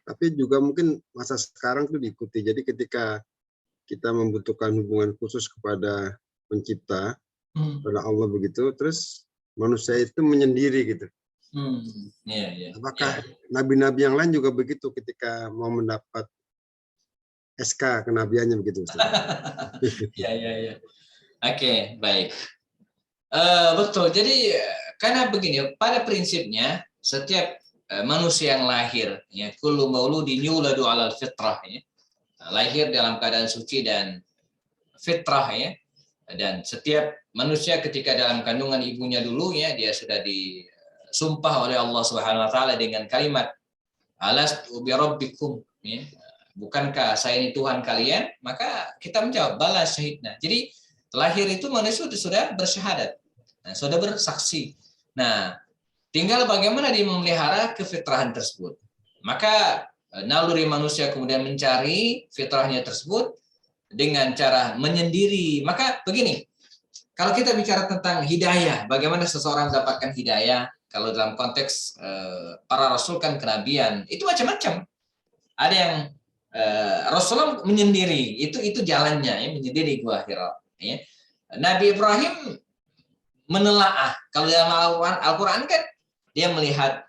Speaker 4: tapi juga mungkin masa sekarang itu diikuti. Jadi ketika kita membutuhkan hubungan khusus kepada pencipta, kepada Allah begitu, terus manusia itu menyendiri gitu. Apakah nabi-nabi yang lain juga begitu ketika mau mendapat SK kenabiannya begitu, Ustaz?
Speaker 1: Ya. Oke, baik. Betul. Jadi karena begini, pada prinsipnya setiap manusia yang lahir, ya, kullu mauludin yuladu 'alal fitrah, ya, lahir dalam keadaan suci dan fitrah ya. Dan setiap manusia ketika dalam kandungan ibunya dulu ya, dia sudah disumpah oleh Allah Subhanahu wa taala dengan kalimat alastu bi rabbikum ya. Bukankah saya ini Tuhan kalian? Maka kita menjawab bala syahidna. Jadi lahir itu manusia sudah bersyahadat. Nah, sudah bersaksi. Nah, tinggal bagaimana dia memelihara kefitrahan tersebut. Maka naluri manusia kemudian mencari fitrahnya tersebut dengan cara menyendiri. Maka begini, kalau kita bicara tentang hidayah, bagaimana seseorang mendapatkan hidayah, kalau dalam konteks para rasul kan kenabian, itu macam-macam. Ada yang Rasulullah menyendiri, itu jalannya ya, menyendiri Gua Hira. Ya. Nabi Ibrahim menelaah. Kalau dalam Al-Quran kan dia melihat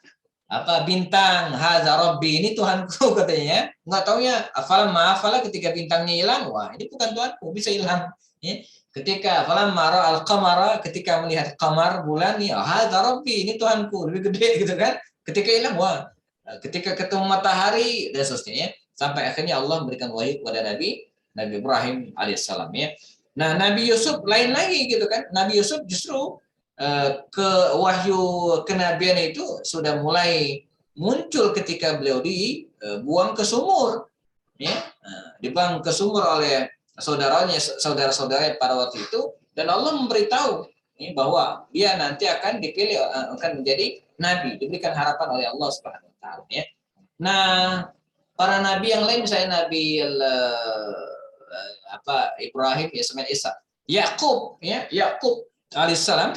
Speaker 1: apa bintang, hadza rabbi, ini Tuhanku katanya. Nggak taunya afala ketika bintangnya hilang, wah ini bukan Tuhanku, bisa hilang. Ya. Ketika falamma ra'al qamara, ketika melihat qamar bulan nih, hadza rabbi, ini Tuhanku, lebih gede gitu kan. Ketika hilang, wah. Ketika ketemu matahari dan seterusnya ya. Sampai akhirnya Allah memberikan wahyu kepada Nabi Ibrahim alaihissalam ya. Nah, Nabi Yusuf lain lagi gitu kan. Nabi Yusuf justru ke wahyu kenabian itu sudah mulai muncul ketika beliau dibuang ke sumur ya. Dibuang ke sumur oleh saudara-saudara pada waktu itu, dan Allah memberitahu ya, bahwa dia nanti akan dipilih, akan menjadi nabi, diberikan harapan oleh Allah Subhanahu wa taala ya. Nah, para nabi yang lain misalnya Nabi Ibrahim, Ismail, Isa, Yakub alaihissalam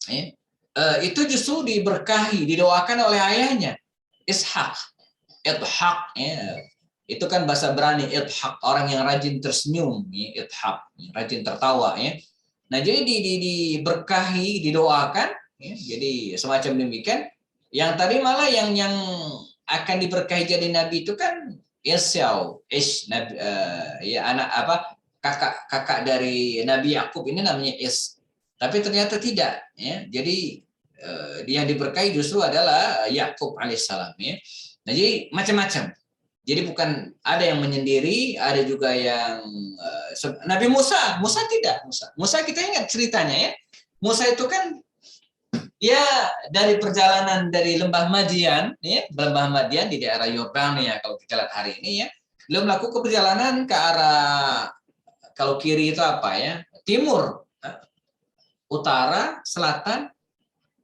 Speaker 1: ya, itu justru diberkahi, didoakan oleh ayahnya Ishak ya. Itu kan bahasa Ibrani idhaq, orang yang rajin tersenyum ya, idhaq, rajin tertawa ya. Nah, jadi diberkahi, didoakan ya, jadi semacam demikian. Yang tadi malah yang akan diberkahi jadi nabi itu kan Esau, nabi ya anak kakak dari Nabi Yakub ini namanya Es. Tapi ternyata tidak ya. Jadi yang diberkahi justru adalah Yakub alaihissalam ya. Nah, jadi macam-macam. Jadi bukan ada yang menyendiri, ada juga yang Nabi Musa tidak. Musa kita ingat ceritanya ya. Musa itu kan dia dari perjalanan dari lembah Madian, ya, lembah Madian di daerah Yordania kalau kita lihat hari ini ya, beliau melakukan perjalanan ke arah, kalau kiri itu apa ya, timur, utara, selatan,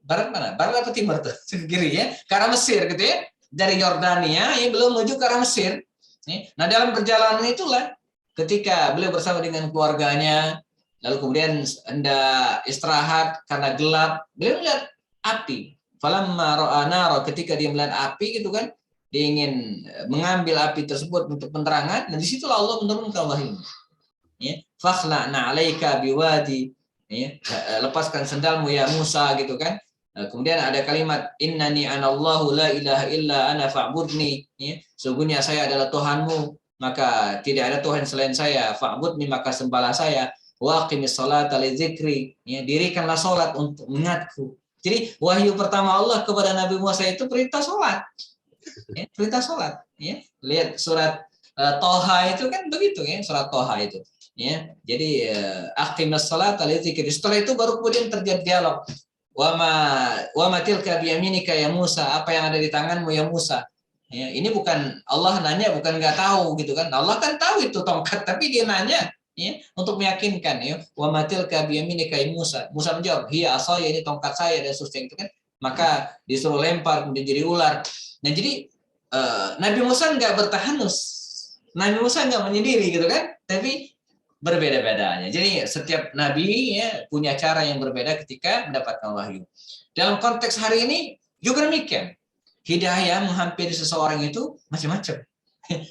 Speaker 1: barat mana? Barat atau timur tuh? Kiri ya, ke arah Mesir gitu ya, dari Yordania, ya belum menuju ke arah Mesir. Nah, dalam perjalanan itulah ketika beliau bersama dengan keluarganya, lalu kemudian hendak istirahat karena gelap, beliau melihat api. Falamma ra'a nara, ketika dia melihat api gitu kan, dia ingin mengambil api tersebut untuk penerangan, dan disitulah Allah menurunkan wahyu. Ya, fakhla'na 'alaika biwadi, ya, lepaskan sendalmu ya Musa gitu kan. Kemudian ada kalimat innani anallahu la ilaha illa ana fa'budni, ya, sesungguhnya saya adalah Tuhanmu, maka tidak ada Tuhan selain saya, fa'budni, maka sembahlah saya, wa aqimis sholata li dzikri, ya, dirikanlah salat untuk mengingatku. Jadi wahyu pertama Allah kepada Nabi Musa itu perintah salat. Ya, perintah salat, ya. Lihat surat Toha itu kan begitu ya, surat Toha itu. Ya. Jadi aqimis sholata li dzikri. Setelah itu baru kemudian terjadi dialog. Wa ma tilka biyaminika ya Musa, apa yang ada di tanganmu ya Musa. Ya, ini bukan Allah nanya, bukan nggak tahu gitu kan. Allah kan tahu itu tongkat, tapi dia nanya ya, untuk meyakinkan ya, wa matil ka biyaminika ya Musa. Musa menjawab, hiya asaya, ini tongkat saya, dan seterusnya itu kan. Maka disuruh lempar kemudian jadi ular. Nah, jadi Nabi Musa nggak bertahanus, Nabi Musa nggak menyendiri gitu kan, tapi berbeda-bedanya. Jadi setiap nabi ya punya cara yang berbeda ketika mendapatkan wahyu. Dalam konteks hari ini juga demikian. Hidayah menghampiri seseorang itu macam-macam.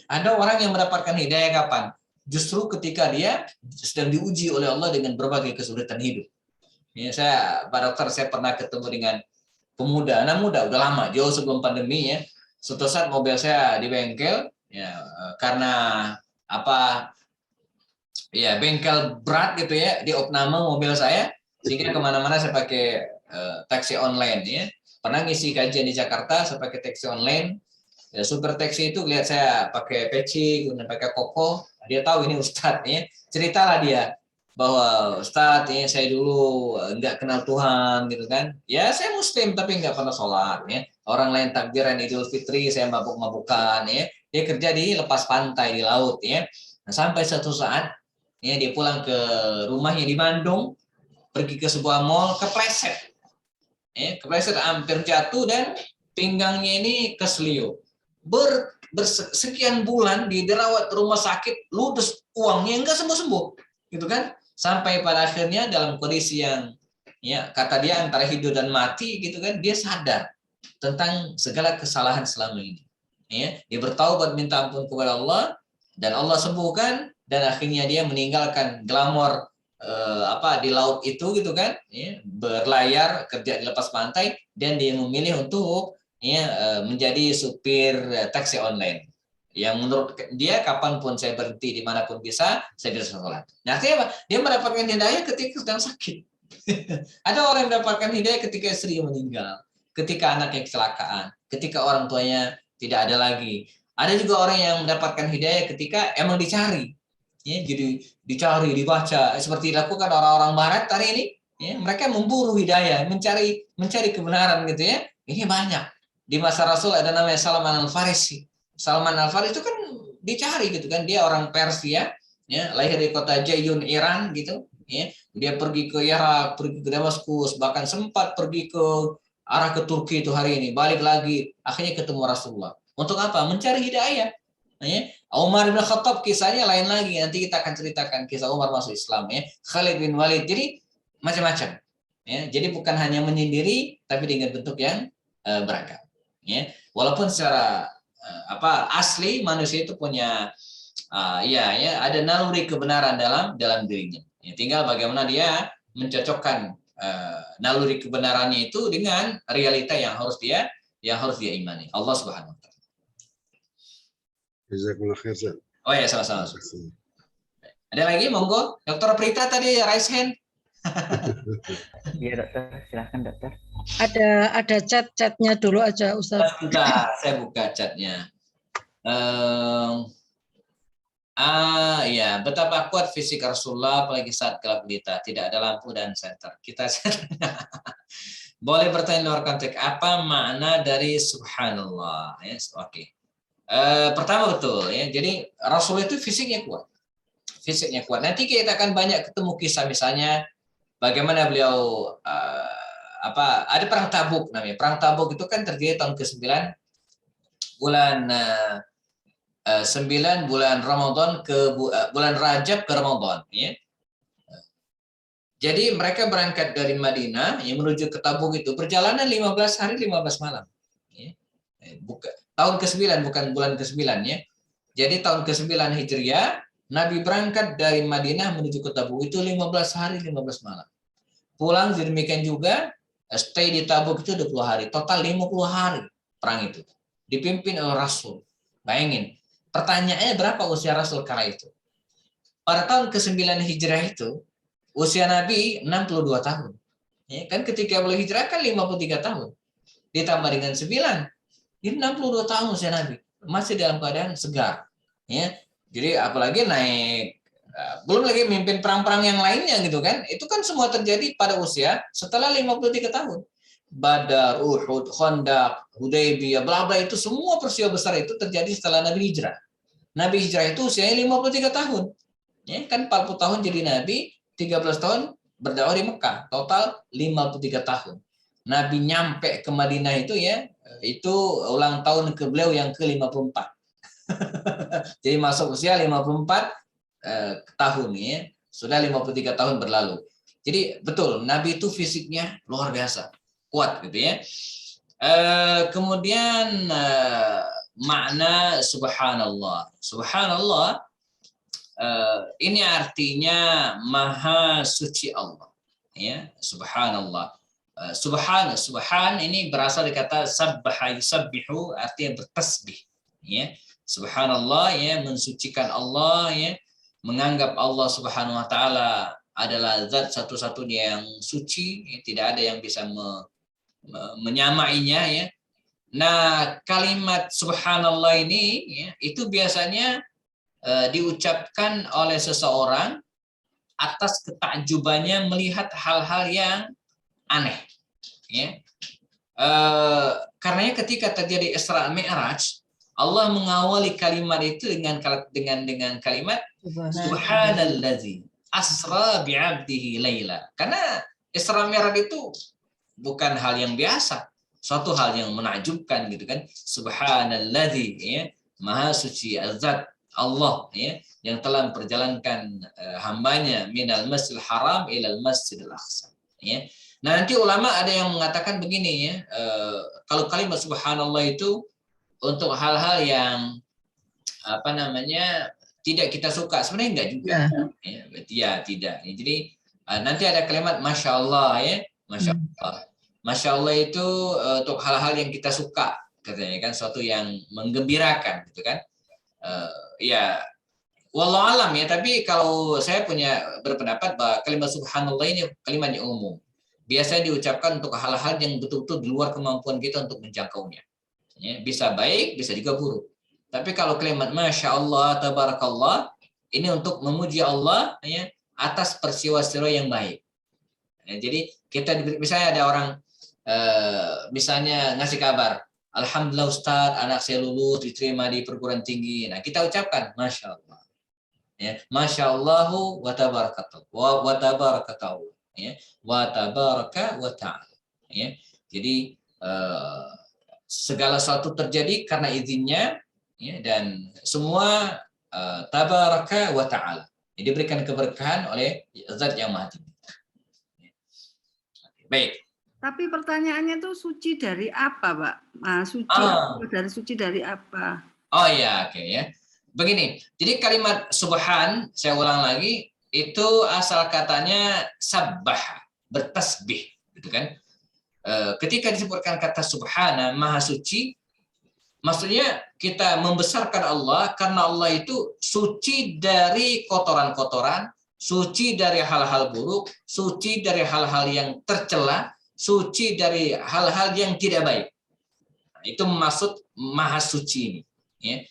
Speaker 1: Ada orang yang mendapatkan hidayah kapan? Justru ketika dia sedang diuji oleh Allah dengan berbagai kesulitan hidup. Ya, Pak Dokter, saya pernah ketemu dengan pemuda, anak muda, udah lama, jauh sebelum pandemi ya. Suatu saat mobil saya di bengkel, ya karena apa? Ya bengkel berat gitu ya, di opname mobil saya, sehingga kemana-mana saya pakai taksi online ya. Pernah ngisi kajian di Jakarta, saya pakai taksi online. Ya, super taksi itu lihat saya pakai peci, kemudian pakai koko, dia tahu ini Ustadz ya, ceritalah dia bahwa Ustadz ya, saya dulu nggak kenal Tuhan gitu kan, ya saya Muslim tapi nggak pernah sholat ya, orang lain takbiran Idul Fitri saya mabuk-mabukan ya, dia kerja di lepas pantai di laut ya. Nah, sampai satu saat ya dia pulang ke rumahnya di Bandung, pergi ke sebuah mall, kepleset ya, kepleset hampir jatuh dan pinggangnya ini keselio. Sekian bulan dirawat rumah sakit, ludes uangnya nggak sembuh-sembuh gitu kan, sampai pada akhirnya dalam kondisi yang ya kata dia antara hidup dan mati gitu kan, dia sadar tentang segala kesalahan selama ini ya, dia bertaubat minta ampun kepada Allah dan Allah sembuhkan, dan akhirnya dia meninggalkan glamor di laut itu gitu kan ya, berlayar kerja di lepas pantai, dan dia memilih untuk ya menjadi supir taksi online yang menurut dia kapanpun saya berhenti dimanapun bisa, saya bisa sholat. Nah, artinya apa? Dia mendapatkan hidayah ketika sedang sakit. Ada orang yang mendapatkan hidayah ketika istri meninggal, ketika anaknya kecelakaan, ketika orang tuanya tidak ada lagi. Ada juga orang yang mendapatkan hidayah ketika emang dicari, ya, jadi dicari, dibaca, seperti dilakukan orang-orang Barat hari ini. Ya, mereka memburu hidayah, mencari kebenaran gitu ya. Ini banyak. Di masa Rasul ada namanya Salman Al-Farisi. Salman Al-Farisi itu kan dicari gitu kan, dia orang Persia ya, lahir di kota Jayun Iran gitu ya. Dia pergi ke Irak, pergi ke Damaskus, bahkan sempat pergi ke arah ke Turki itu hari ini, balik lagi, akhirnya ketemu Rasulullah. Untuk apa? Mencari hidayah ya. Umar bin Khattab kisahnya lain lagi, nanti kita akan ceritakan kisah Umar masuk Islam ya. Khalid bin Walid, jadi macam-macam ya. Jadi bukan hanya menyendiri tapi dengan bentuk yang beragam ya. Walaupun secara asli manusia itu punya ada naluri kebenaran dalam dirinya. Ya, tinggal bagaimana dia mencocokkan naluri kebenarannya itu dengan realita yang harus dia imani. Allah Subhanahu wa taala.
Speaker 4: Jazakumullah khair.
Speaker 1: Oh ya, sama-sama. Ada lagi, monggo. Dokter Prita tadi raise hand.
Speaker 3: Iya dokter, silahkan dokter.
Speaker 2: Ada chat-chatnya dulu aja Ustaz.
Speaker 1: Sebentar, saya buka chatnya. Ya, betapa kuat fisik Rasulullah apalagi saat gelap gulita, tidak ada lampu dan senter. Kita boleh bertanya luar konteks, apa makna dari subhanallah? Yes, oke. Pertama betul ya. Jadi Rasul itu fisiknya kuat. Nanti kita akan banyak ketemu kisah misalnya bagaimana beliau ada perang Tabuk namanya. Perang Tabuk itu kan terjadi tahun ke-9 bulan 9 bulan Ramadan ke bulan Rajab ke Ramadan ya. Jadi mereka berangkat dari Madinah yang menuju ke Tabuk itu perjalanan 15 hari 15 malam ya. Tahun ke-9 bukan bulan ke-9 ya. Jadi tahun ke-9 Hijriah Nabi berangkat dari Madinah menuju ke Tabuk itu 15 hari 15 malam. Pulang demikian juga, stay di Tabuk itu 20 hari. Total 50 hari perang itu. Dipimpin oleh Rasul. Bayangin, pertanyaannya berapa usia Rasul kala itu? Pada tahun ke-9 Hijrah itu, usia Nabi 62 tahun. Ya, kan ketika beliau hijrah kan 53 tahun. Ditambah dengan 9, ini 62 tahun usia Nabi. Masih dalam keadaan segar. Ya. Jadi apalagi naik, belum lagi memimpin perang-perang yang lainnya gitu kan. Itu kan semua terjadi pada usia setelah 53 tahun. Badar, Uhud, Khandaq, Hudaybiyah, bla bla itu semua peristiwa besar itu terjadi setelah Nabi hijrah. Nabi hijrah itu usianya 53 tahun. Ya, kan 40 tahun jadi Nabi, 13 tahun berdakwah di Mekah. Total 53 tahun. Nabi nyampe ke Madinah itu ya, itu ulang tahun ke beliau yang ke-54. Jadi masuk usia 54 tahun ya. Sudah 53 tahun berlalu. Jadi betul Nabi itu fisiknya luar biasa, kuat gitu ya. Kemudian makna subhanallah. Subhanallah ini artinya maha suci Allah. Ya, subhanallah. Subhan ini berasal dari kata sabbaha yusabbihu, artinya bertasbih. Ya. Subhanallah ya, mensucikan Allah ya, menganggap Allah Subhanahu wa taala adalah zat satu-satunya yang suci, ya, tidak ada yang bisa menyamainya ya. Nah, kalimat subhanallah ini ya, itu biasanya diucapkan oleh seseorang atas ketakjubannya melihat hal-hal yang aneh. Ya. Karenanya ketika terjadi Isra Mi'raj, Allah mengawali kalimat itu dengan kalimat Subhanallazi asra bi'abdihi laila. Karena Isra Mi'raj itu bukan hal yang biasa, suatu hal yang menakjubkan gitu kan. Subhanallazi, ya, maha suci azat Allah, ya, yang telah memperjalankan hambanya minal masjidil haram ilal masjidil aqsa, ya. Nah, nanti ulama ada yang mengatakan begini, ya, kalau kalimat subhanallah itu untuk hal-hal yang apa namanya tidak kita suka, sebenarnya enggak juga, ya, ya tidak. Jadi nanti ada kalimat masya Allah, ya, masya Allah. Masya Allah itu untuk hal-hal yang kita suka, katanya kan, suatu yang menggembirakan, gitu kan. Ya, wallahu alam ya. Tapi kalau saya punya berpendapat bahwa kalimat subhanallah ini kalimat yang umum. Biasanya diucapkan untuk hal-hal yang betul-betul di luar kemampuan kita untuk menjangkaunya. Ya, bisa baik, bisa juga buruk. Tapi kalau kalimat masya Allah, tabarakallah, ini untuk memuji Allah, ya, atas peristiwa-peristiwa yang baik. Ya, jadi kita misalnya ada orang misalnya ngasih kabar, alhamdulillah Ustadz, anak saya lulus diterima di perguruan tinggi. Nah, kita ucapkan masya Allah, ya, masya Allahu wa tabarakatuh, wa tabarakatuh, ya, wa tabaraka wa ta'ala, ya. Jadi segala sesuatu terjadi karena izinnya, ya, dan semua tabaraka wa ta'ala, diberikan keberkahan oleh Zat yang Maha Tinggi. Baik.
Speaker 5: Tapi pertanyaannya tuh suci dari apa, Pak? Suci dari apa?
Speaker 1: Oh ya, oke, ya. Begini, jadi kalimat subhan, saya ulang lagi, itu asal katanya sabbah, bertasbih, gitu kan? Ketika disebutkan kata subhana, maha suci, maksudnya kita membesarkan Allah karena Allah itu suci dari kotoran-kotoran, suci dari hal-hal buruk, suci dari hal-hal yang tercela, suci dari hal-hal yang tidak baik. Nah, itu maksud maha suci ini. Ya.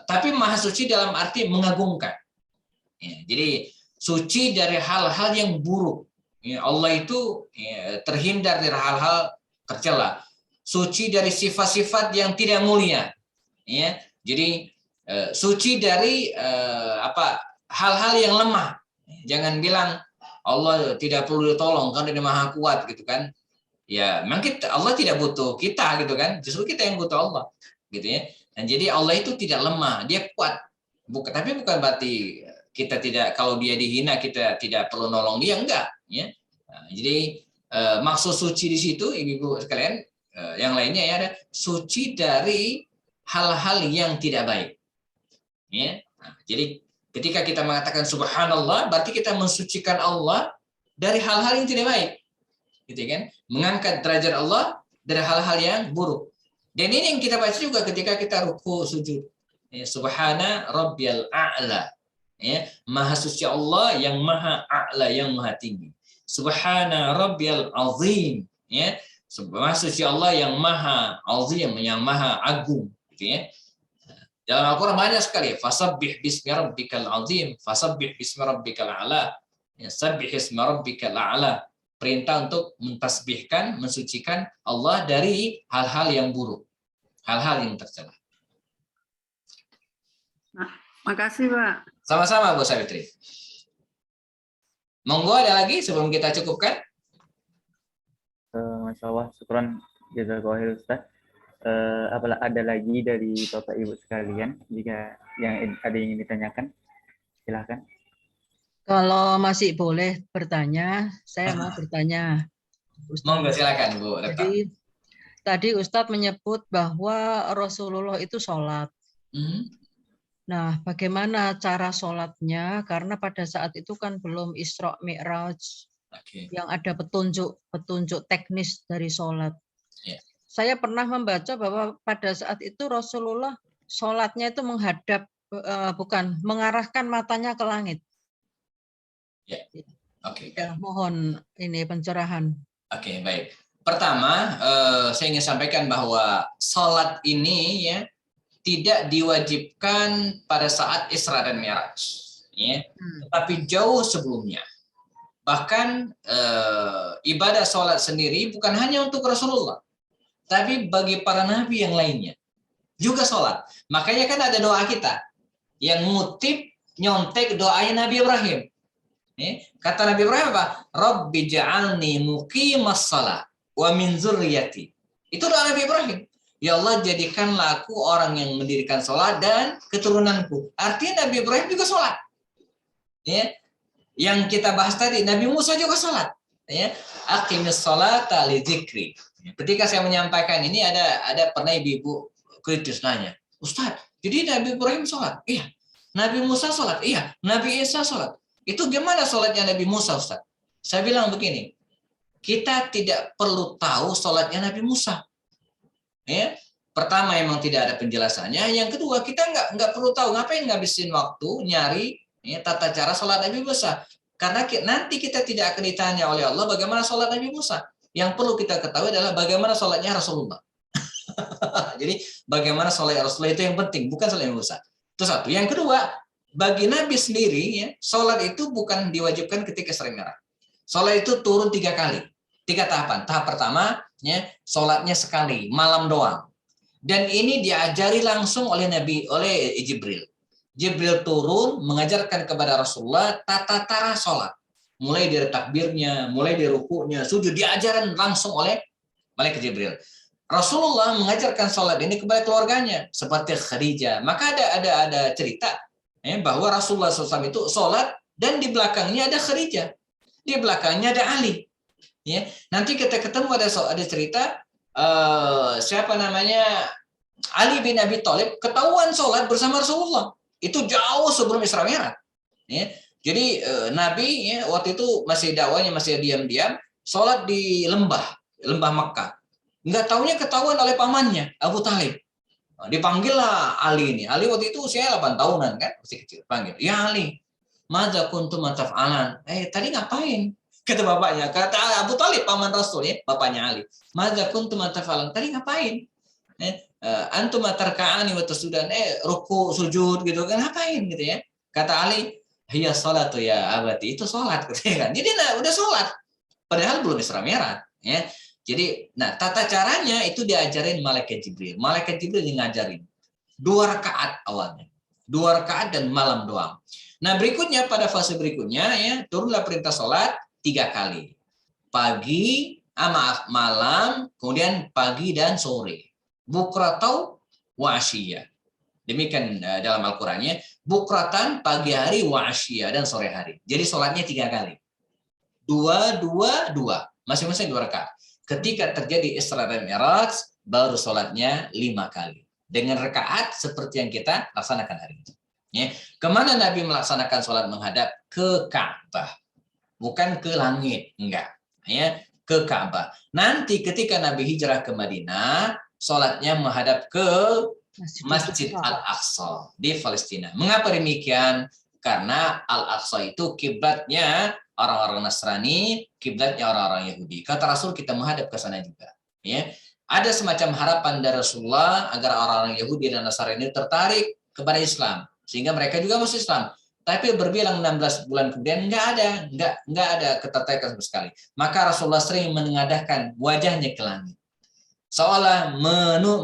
Speaker 1: Tapi maha suci dalam arti mengagungkan. Ya, jadi suci dari hal-hal yang buruk. Ya, Allah itu, ya, terhindar dari hal-hal tercela. Suci dari sifat-sifat yang tidak mulia. Ya, jadi suci dari hal-hal yang lemah. Jangan bilang Allah tidak perlu ditolong karena Dia Maha Kuat, gitu kan. Ya, memang Allah tidak butuh kita, gitu kan. Justru kita yang butuh Allah, gitu ya. Dan jadi Allah itu tidak lemah, Dia kuat. Tapi bukan berarti kita tidak, kalau Dia dihina kita tidak perlu nolong Dia, enggak, ya. Nah, jadi maksud suci di situ, ibu-ibu sekalian, yang lainnya ya, ada suci dari hal-hal yang tidak baik. Ya. Nah, jadi ketika kita mengatakan subhanallah, berarti kita mensucikan Allah dari hal-hal yang tidak baik, gitu kan? Mengangkat derajat Allah dari hal-hal yang buruk. Dan ini yang kita baca juga ketika kita ruku sujud. Ya, subhana rabbiyal a'la. Ya, maha suci Allah yang maha a'la, yang maha tinggi. Subhana rabbiyal azim. Ya, maha suci Allah yang maha azim, yang maha agung, gitu ya. Dalam Al-Quran banyak sekali. Fasabbih bismi rabbikal azim, fasabbih bismi rabbikal a'la. Ya, sabbih bismi rabbikal a'la. Perintah untuk mentasbihkan, mensucikan Allah dari hal-hal yang buruk, hal-hal yang tercela.
Speaker 5: Nah, makasih, Pak.
Speaker 1: Sama-sama, Bu Savitri. Monggo, ada lagi sebelum kita cukupkan?
Speaker 3: Masya Allah, syukran jazakallahu Ustaz. Apakah ada lagi dari Bapak Ibu sekalian jika yang ada yang ingin ditanyakan? Silakan.
Speaker 2: Kalau masih boleh bertanya, saya mau bertanya.
Speaker 1: Monggo, silakan, Bu.
Speaker 2: Tadi Ustadz menyebut bahwa Rasulullah itu sholat. Nah, bagaimana cara sholatnya? Karena pada saat itu kan belum Isra Mi'raj, yang ada petunjuk teknis dari sholat.
Speaker 1: Yeah.
Speaker 2: Saya pernah membaca bahwa pada saat itu Rasulullah sholatnya itu mengarahkan matanya ke langit.
Speaker 1: Ya, oke.
Speaker 2: Ya, mohon ini pencerahan.
Speaker 1: Oke, baik. Pertama, saya ingin sampaikan bahwa sholat ini, ya, tidak diwajibkan pada saat Isra dan Mi'raj, ya, tetapi jauh sebelumnya. Bahkan ibadah sholat sendiri bukan hanya untuk Rasulullah, tapi bagi para nabi yang lainnya juga sholat. Makanya kan ada doa kita yang ngutip nyontek doanya Nabi Ibrahim. Kata Nabi Ibrahim apa? Rabbi ja'alni muqimas shalah wa min dzurriyyati. Itu doa Nabi Ibrahim. Ya Allah, jadikanlah aku orang yang mendirikan sholat dan keturunanku. Artinya Nabi Ibrahim juga sholat. Ya. Yang kita bahas tadi, Nabi Musa juga sholat. Ya. Aqimis sholata li dzikri. Ketika saya menyampaikan ini, ada pernah ibu-ibu kritis nanya, Ustaz, jadi Nabi Ibrahim sholat? Iya. Nabi Musa sholat? Iya. Nabi Isa sholat? Itu gimana sholatnya Nabi Musa, Ustaz? Saya bilang begini, kita tidak perlu tahu sholatnya Nabi Musa. Ya, pertama emang tidak ada penjelasannya. Yang kedua, kita nggak perlu tahu, ngapain ngabisin waktu nyari tata cara sholat Nabi Musa. Karena nanti kita tidak akan ditanya oleh Allah bagaimana sholat Nabi Musa. Yang perlu kita ketahui adalah bagaimana sholatnya Rasulullah. Jadi bagaimana sholat Rasulullah itu yang penting, bukan sholat Nabi Musa. Itu satu. Yang kedua, bagi Nabi sendiri, ya, sholat itu bukan diwajibkan ketika Isra Mi'raj. Sholat itu turun 3 kali. 3 tahapan. Tahap pertama, ya, sholatnya sekali, malam doang. Dan ini diajari langsung oleh Jibril. Jibril turun mengajarkan kepada Rasulullah tata cara sholat. Mulai dari takbirnya, mulai dari rukuknya, sujud, diajaran langsung oleh malaikat Jibril. Rasulullah mengajarkan sholat ini kepada keluarganya, seperti Khadijah. Maka ada cerita bahwa Rasulullah SAW itu sholat dan di belakangnya ada Khadijah. Di belakangnya ada Ali. Ya, nanti kita ketemu ada cerita siapa namanya Ali bin Abi Thalib ketahuan sholat bersama Rasulullah itu jauh sebelum Isra Mi'raj. Ya, jadi Nabi waktu itu masih dakwanya masih diam-diam sholat di lembah Mekah. Nggak taunya ketahuan oleh pamannya Abu Thalib. Dipanggillah Ali ini. Ali waktu itu usia 8 tahunan kan, masih kecil. Panggil, ya Ali, madza kuntum taf'alan? Tadi ngapain? Kata bapaknya, kata Abu Thalib paman Rasul ya, bapaknya Ali. Madza kuntum taf'alan? Tadi ngapain? Antum tarka'ani wa tasjudan, ruku, sujud gitu kan, ngapain gitu ya? Kata Ali, hiya sholatu ya abati, itu sholat gitu kan. Jadi udah sholat. Padahal belum Isra Mi'raj ya. Jadi, tata caranya itu diajarin malaikat Jibril. Malaikat Jibril yang ngajarin 2 rakaat awalnya, 2 rakaat dan malam doang. Nah, berikutnya pada fase berikutnya ya turunlah perintah sholat 3 kali. Pagi, malam, kemudian pagi dan sore. Bukratau wa asyiyah. Demikian dalam Al-Qur'annya, bukratan pagi hari wa asyiyah dan sore hari. Jadi sholatnya 3 kali. 2, 2, 2. Masing-masing 2 rakaat. Ketika terjadi Isra dan Mi'raj, baru sholatnya 5 kali. Dengan rakaat seperti yang kita laksanakan hari ini. Ya. Kemana Nabi melaksanakan sholat menghadap? Ke Ka'bah. Bukan ke langit. Enggak. Ya. Ke Ka'bah. Nanti ketika Nabi hijrah ke Madinah, sholatnya menghadap ke Masjid Al-Aqsa di Palestina. Mengapa demikian? Karena Al-Aqsa itu kiblatnya orang-orang Nasrani, kiblatnya orang-orang Yahudi. Kata Rasul kita menghadap ke sana juga. Ya, ada semacam harapan dari Rasulullah agar orang-orang Yahudi dan Nasrani tertarik kepada Islam, sehingga mereka juga masuk Islam. Tapi berbilang 16 bulan kemudian nggak ada ketertarikan sama sekali. Maka Rasulullah sering menengadahkan wajahnya ke langit, seolah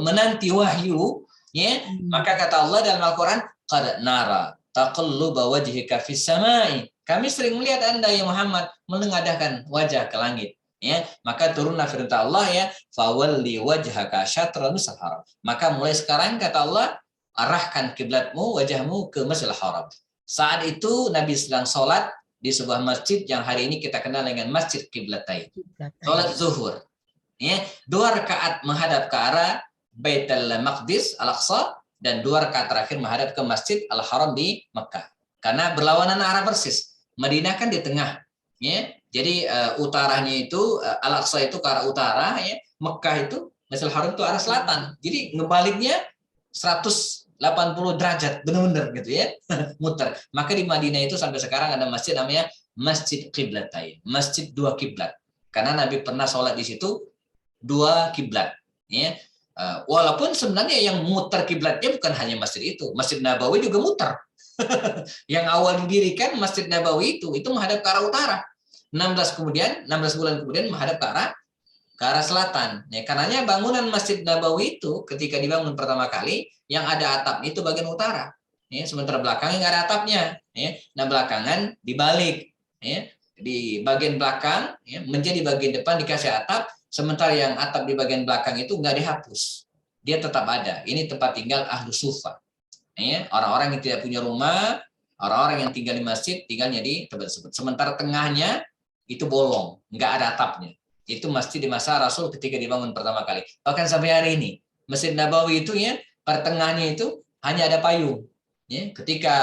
Speaker 1: menanti wahyu. Ya, maka kata Allah dalam Al-Quran, qad nara taqalluba wajhika fis samai. Kami sering melihat Anda ya Muhammad menengadahkan wajah ke langit. Ya, maka turunlah firman Allah ya, fawalli wajhaka syatral masjidil haram. Maka mulai sekarang kata Allah, arahkan kiblatmu, wajahmu ke Masjidil Haram. Saat itu Nabi sedang sholat di sebuah masjid yang hari ini kita kenal dengan Masjid Qiblatain. Sholat zuhur. Ya, 2 rakaat menghadap ke arah Baitul Maqdis Al-Aqsa dan 2 rakaat terakhir menghadap ke Masjid Al-Haram di Mekah. Karena berlawanan arah persis. Madinah kan di tengah, ya. Jadi utaranya itu Al-Aqsa itu ke arah utara, ya. Mekah itu Masjidil Haram itu arah selatan. Jadi ngebaliknya 180 derajat, benar-benar gitu ya, muter. Maka di Madinah itu sampai sekarang ada masjid namanya Masjid Qiblatain, Masjid 2 kiblat. Karena Nabi pernah sholat di situ 2 kiblat, ya. Walaupun sebenarnya yang muter kiblatnya bukan hanya masjid itu, Masjid Nabawi juga muter. Yang awal didirikan Masjid Nabawi itu menghadap ke arah utara. 16 bulan kemudian menghadap ke arah selatan. Ya, karenanya bangunan Masjid Nabawi itu ketika dibangun pertama kali yang ada atap itu bagian utara. Ya, sementara belakangnya nggak ada atapnya. Ya. Nah belakangan dibalik. Ya. Di bagian belakang ya, menjadi bagian depan dikasih atap, sementara yang atap di bagian belakang itu nggak dihapus. Dia tetap ada. Ini tempat tinggal ahlu sufa. Ya, orang-orang yang tidak punya rumah, orang-orang yang tinggal di masjid, tinggalnya di tempat tersebut. Sementara tengahnya itu bolong, nggak ada atapnya. Itu masjid di masa Rasul ketika dibangun pertama kali. Bahkan sampai hari ini, Masjid Nabawi itu ya, pertengahnya itu hanya ada payung. Ya, ketika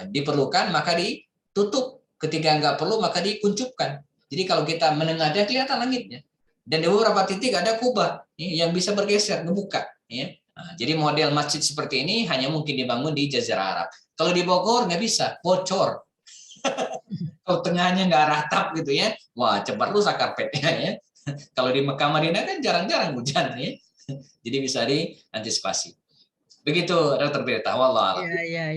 Speaker 1: diperlukan maka ditutup, ketika nggak perlu maka dikuncupkan. Jadi kalau kita menengadah kelihatan langitnya. Dan di beberapa titik ada kubah ya, yang bisa bergeser, ngebuka. Ya. Nah, jadi model masjid seperti ini hanya mungkin dibangun di Jazirah Arab. Kalau di Bogor nggak bisa, bocor. Kalau tengahnya nggak ratap gitu ya, wah cepat rusak karpetnya ya. Kalau di Mekah Madinah kan jarang-jarang hujan ya. Jadi bisa diantisipasi. Begitu Dr. Berita, wallah.
Speaker 2: Ya.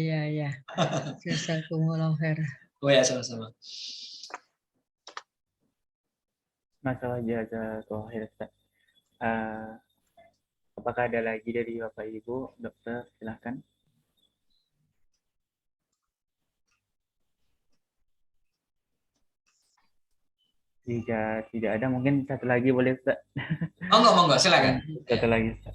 Speaker 2: Jazakumullah khair.
Speaker 1: Oh ya, sama-sama.
Speaker 3: Masalah jazakallah khair, Ustaz. Apakah ada lagi dari Bapak Ibu, dokter? Silahkan. Jika tidak ada, mungkin satu lagi boleh, Ustaz.
Speaker 1: Monggo, silakan.
Speaker 3: Satu lagi, Ustaz.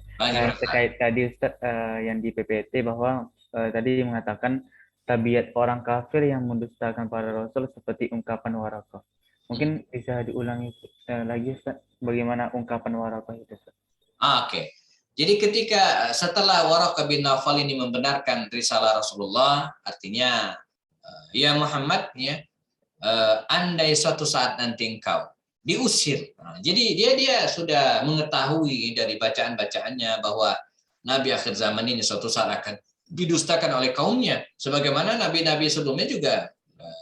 Speaker 3: Terkait tadi, Ustaz, yang di PPT bahwa tadi mengatakan tabiat orang kafir yang mendustakan para rasul seperti ungkapan Waraqah. Mungkin bisa diulangi lagi, Ustaz, bagaimana ungkapan Waraqah itu, Ustaz?
Speaker 1: Oke. Jadi ketika setelah Waraqah bin Nawfal ini membenarkan risalah Rasulullah, artinya ya Muhammad ya, andai suatu saat nanti engkau diusir. Nah, jadi dia sudah mengetahui dari bacaan-bacaannya bahwa Nabi akhir zaman ini suatu saat akan didustakan oleh kaumnya, sebagaimana nabi-nabi sebelumnya juga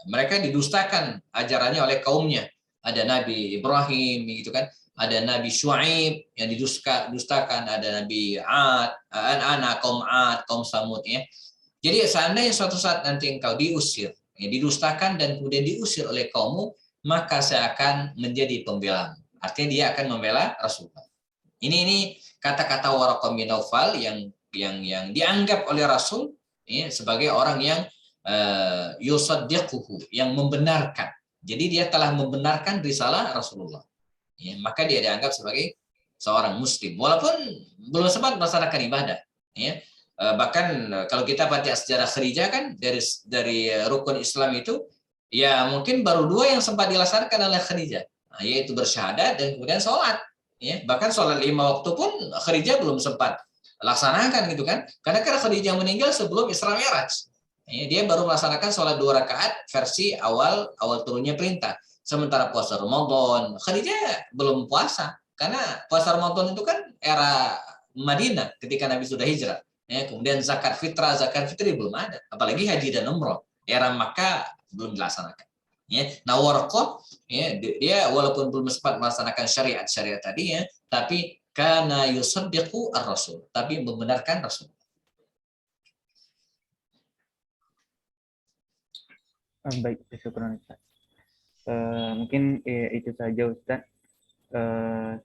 Speaker 1: mereka didustakan ajarannya oleh kaumnya. Ada Nabi Ibrahim gitu kan, ada Nabi Syuaib yang didustakan, ada Nabi Ad, kaum Ad, kaum Samud ya. Jadi seandainya suatu saat nanti engkau diusir, ya, didustakan dan kemudian diusir oleh kaummu, maka saya akan menjadi pembela. Artinya dia akan membela Rasulullah. Ini kata-kata Waraqah bin Nawfal yang dianggap oleh Rasul ya, sebagai orang yang yusaddiquhu, yang membenarkan. Jadi dia telah membenarkan risalah Rasulullah. Ya, maka dia dianggap sebagai seorang muslim walaupun belum sempat melaksanakan ibadah ya. Bahkan kalau kita baca sejarah Khadijah kan dari rukun Islam itu ya mungkin baru 2 yang sempat dilaksanakan oleh Khadijah, yaitu bersyahadat dan kemudian sholat ya. Bahkan sholat 5 waktu pun Khadijah belum sempat laksanakan gitu kan, karena Khadijah meninggal sebelum Isra Mi'raj ya. Dia baru melaksanakan sholat 2 rakaat versi awal turunnya perintah. Sementara puasa Ramadan, Khadijah belum puasa. Karena puasa Ramadan itu kan era Madinah ketika Nabi sudah hijrah. Ya, kemudian zakat fitri belum ada. Apalagi haji dan umroh. Era Makkah belum dilaksanakan. Ya, nah Waraqah, ya, dia walaupun belum sempat melaksanakan syariat tadi ya, tapi kana yusaddiqu ar-rasul, tapi membenarkan Rasul.
Speaker 3: Baik, syukur Ustaz. Mungkin itu saja Ustaz.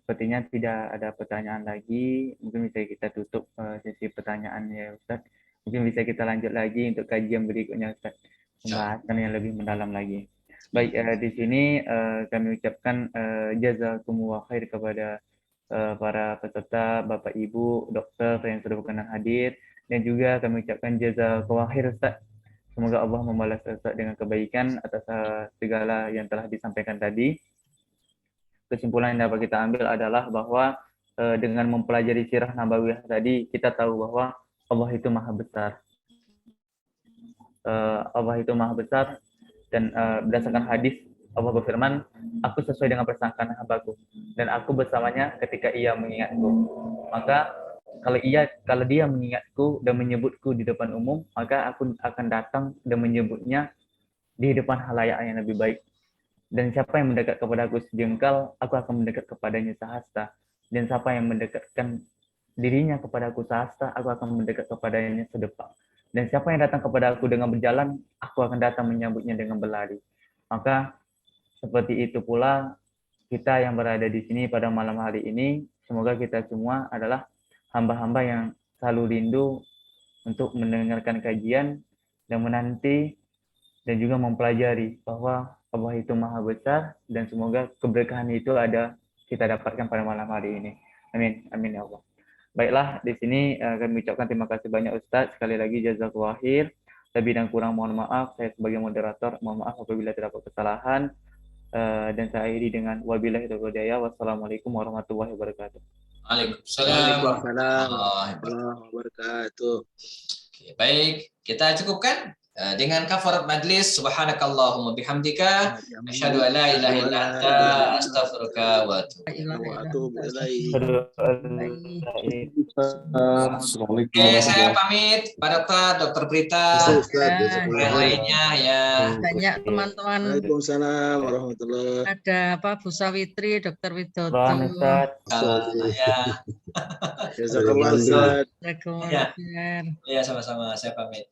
Speaker 3: Sepertinya tidak ada pertanyaan lagi. Mungkin bisa kita tutup sesi pertanyaan ya Ustaz. Mungkin bisa kita lanjut lagi untuk kajian berikutnya Ustaz. Pembahasan yang lebih mendalam lagi. Baik, di sini kami ucapkan jazakumullah khair kepada para peserta, Bapak Ibu, dokter yang sudah berkenan hadir, dan juga kami ucapkan jazakumullah khair Ustaz. Semoga Allah membalas Ustaz dengan kebaikan atas segala yang telah disampaikan tadi. Kesimpulan yang dapat kita ambil adalah bahwa dengan mempelajari sirah nabawiyah tadi, kita tahu bahwa Allah itu maha besar. Allah itu maha besar, dan berdasarkan hadis, Allah berfirman, aku sesuai dengan persangkaan hambaku, dan aku bersamanya ketika ia mengingatku. Maka kalau dia mengingatku dan menyebutku di depan umum, maka aku akan datang dan menyebutnya di depan khalayak yang lebih baik. Dan siapa yang mendekat kepada aku sejengkal, aku akan mendekat kepadanya sehasta. Dan siapa yang mendekatkan dirinya kepadaku sahasta, aku akan mendekat kepadanya sedepak. Dan siapa yang datang kepada aku dengan berjalan, aku akan datang menyambutnya dengan berlari. Maka seperti itu pula kita yang berada di sini pada malam hari ini, semoga kita semua adalah hamba-hamba yang selalu rindu untuk mendengarkan kajian dan menanti dan juga mempelajari bahwa Allah itu maha besar, dan semoga keberkahan itu kita dapatkan pada malam hari ini. Amin. Amin ya Allah. Baiklah, di sini kami ucapkan terima kasih banyak Ustadz. Sekali lagi jazakallahu khair. Lebih dan kurang mohon maaf. Saya sebagai moderator mohon maaf apabila terdapat kesalahan. Dan saya akhiri dengan wabillahi taufiq wal hidayah. Wassalamualaikum warahmatullahi wabarakatuh.
Speaker 1: Waalaikumsalam warahmatullahi
Speaker 6: wabarakatuh.
Speaker 1: Oke, baik, kita cukupkan dengan kafarat majlis. Subhanakallahumma bihamdika asyhadu an la ilaha illa anta astaghfiruka wa atubu ilaik. Oke, saya pamit Pak Dokter Prita, yang lainnya ya.
Speaker 2: Banyak teman-teman.
Speaker 6: Waalaikumsalam warahmatullahi.
Speaker 2: Ada Bu Sawitri, Dokter Widodo.
Speaker 6: Jazakallah Ustaz.
Speaker 1: Ya, sama-sama. Saya pamit.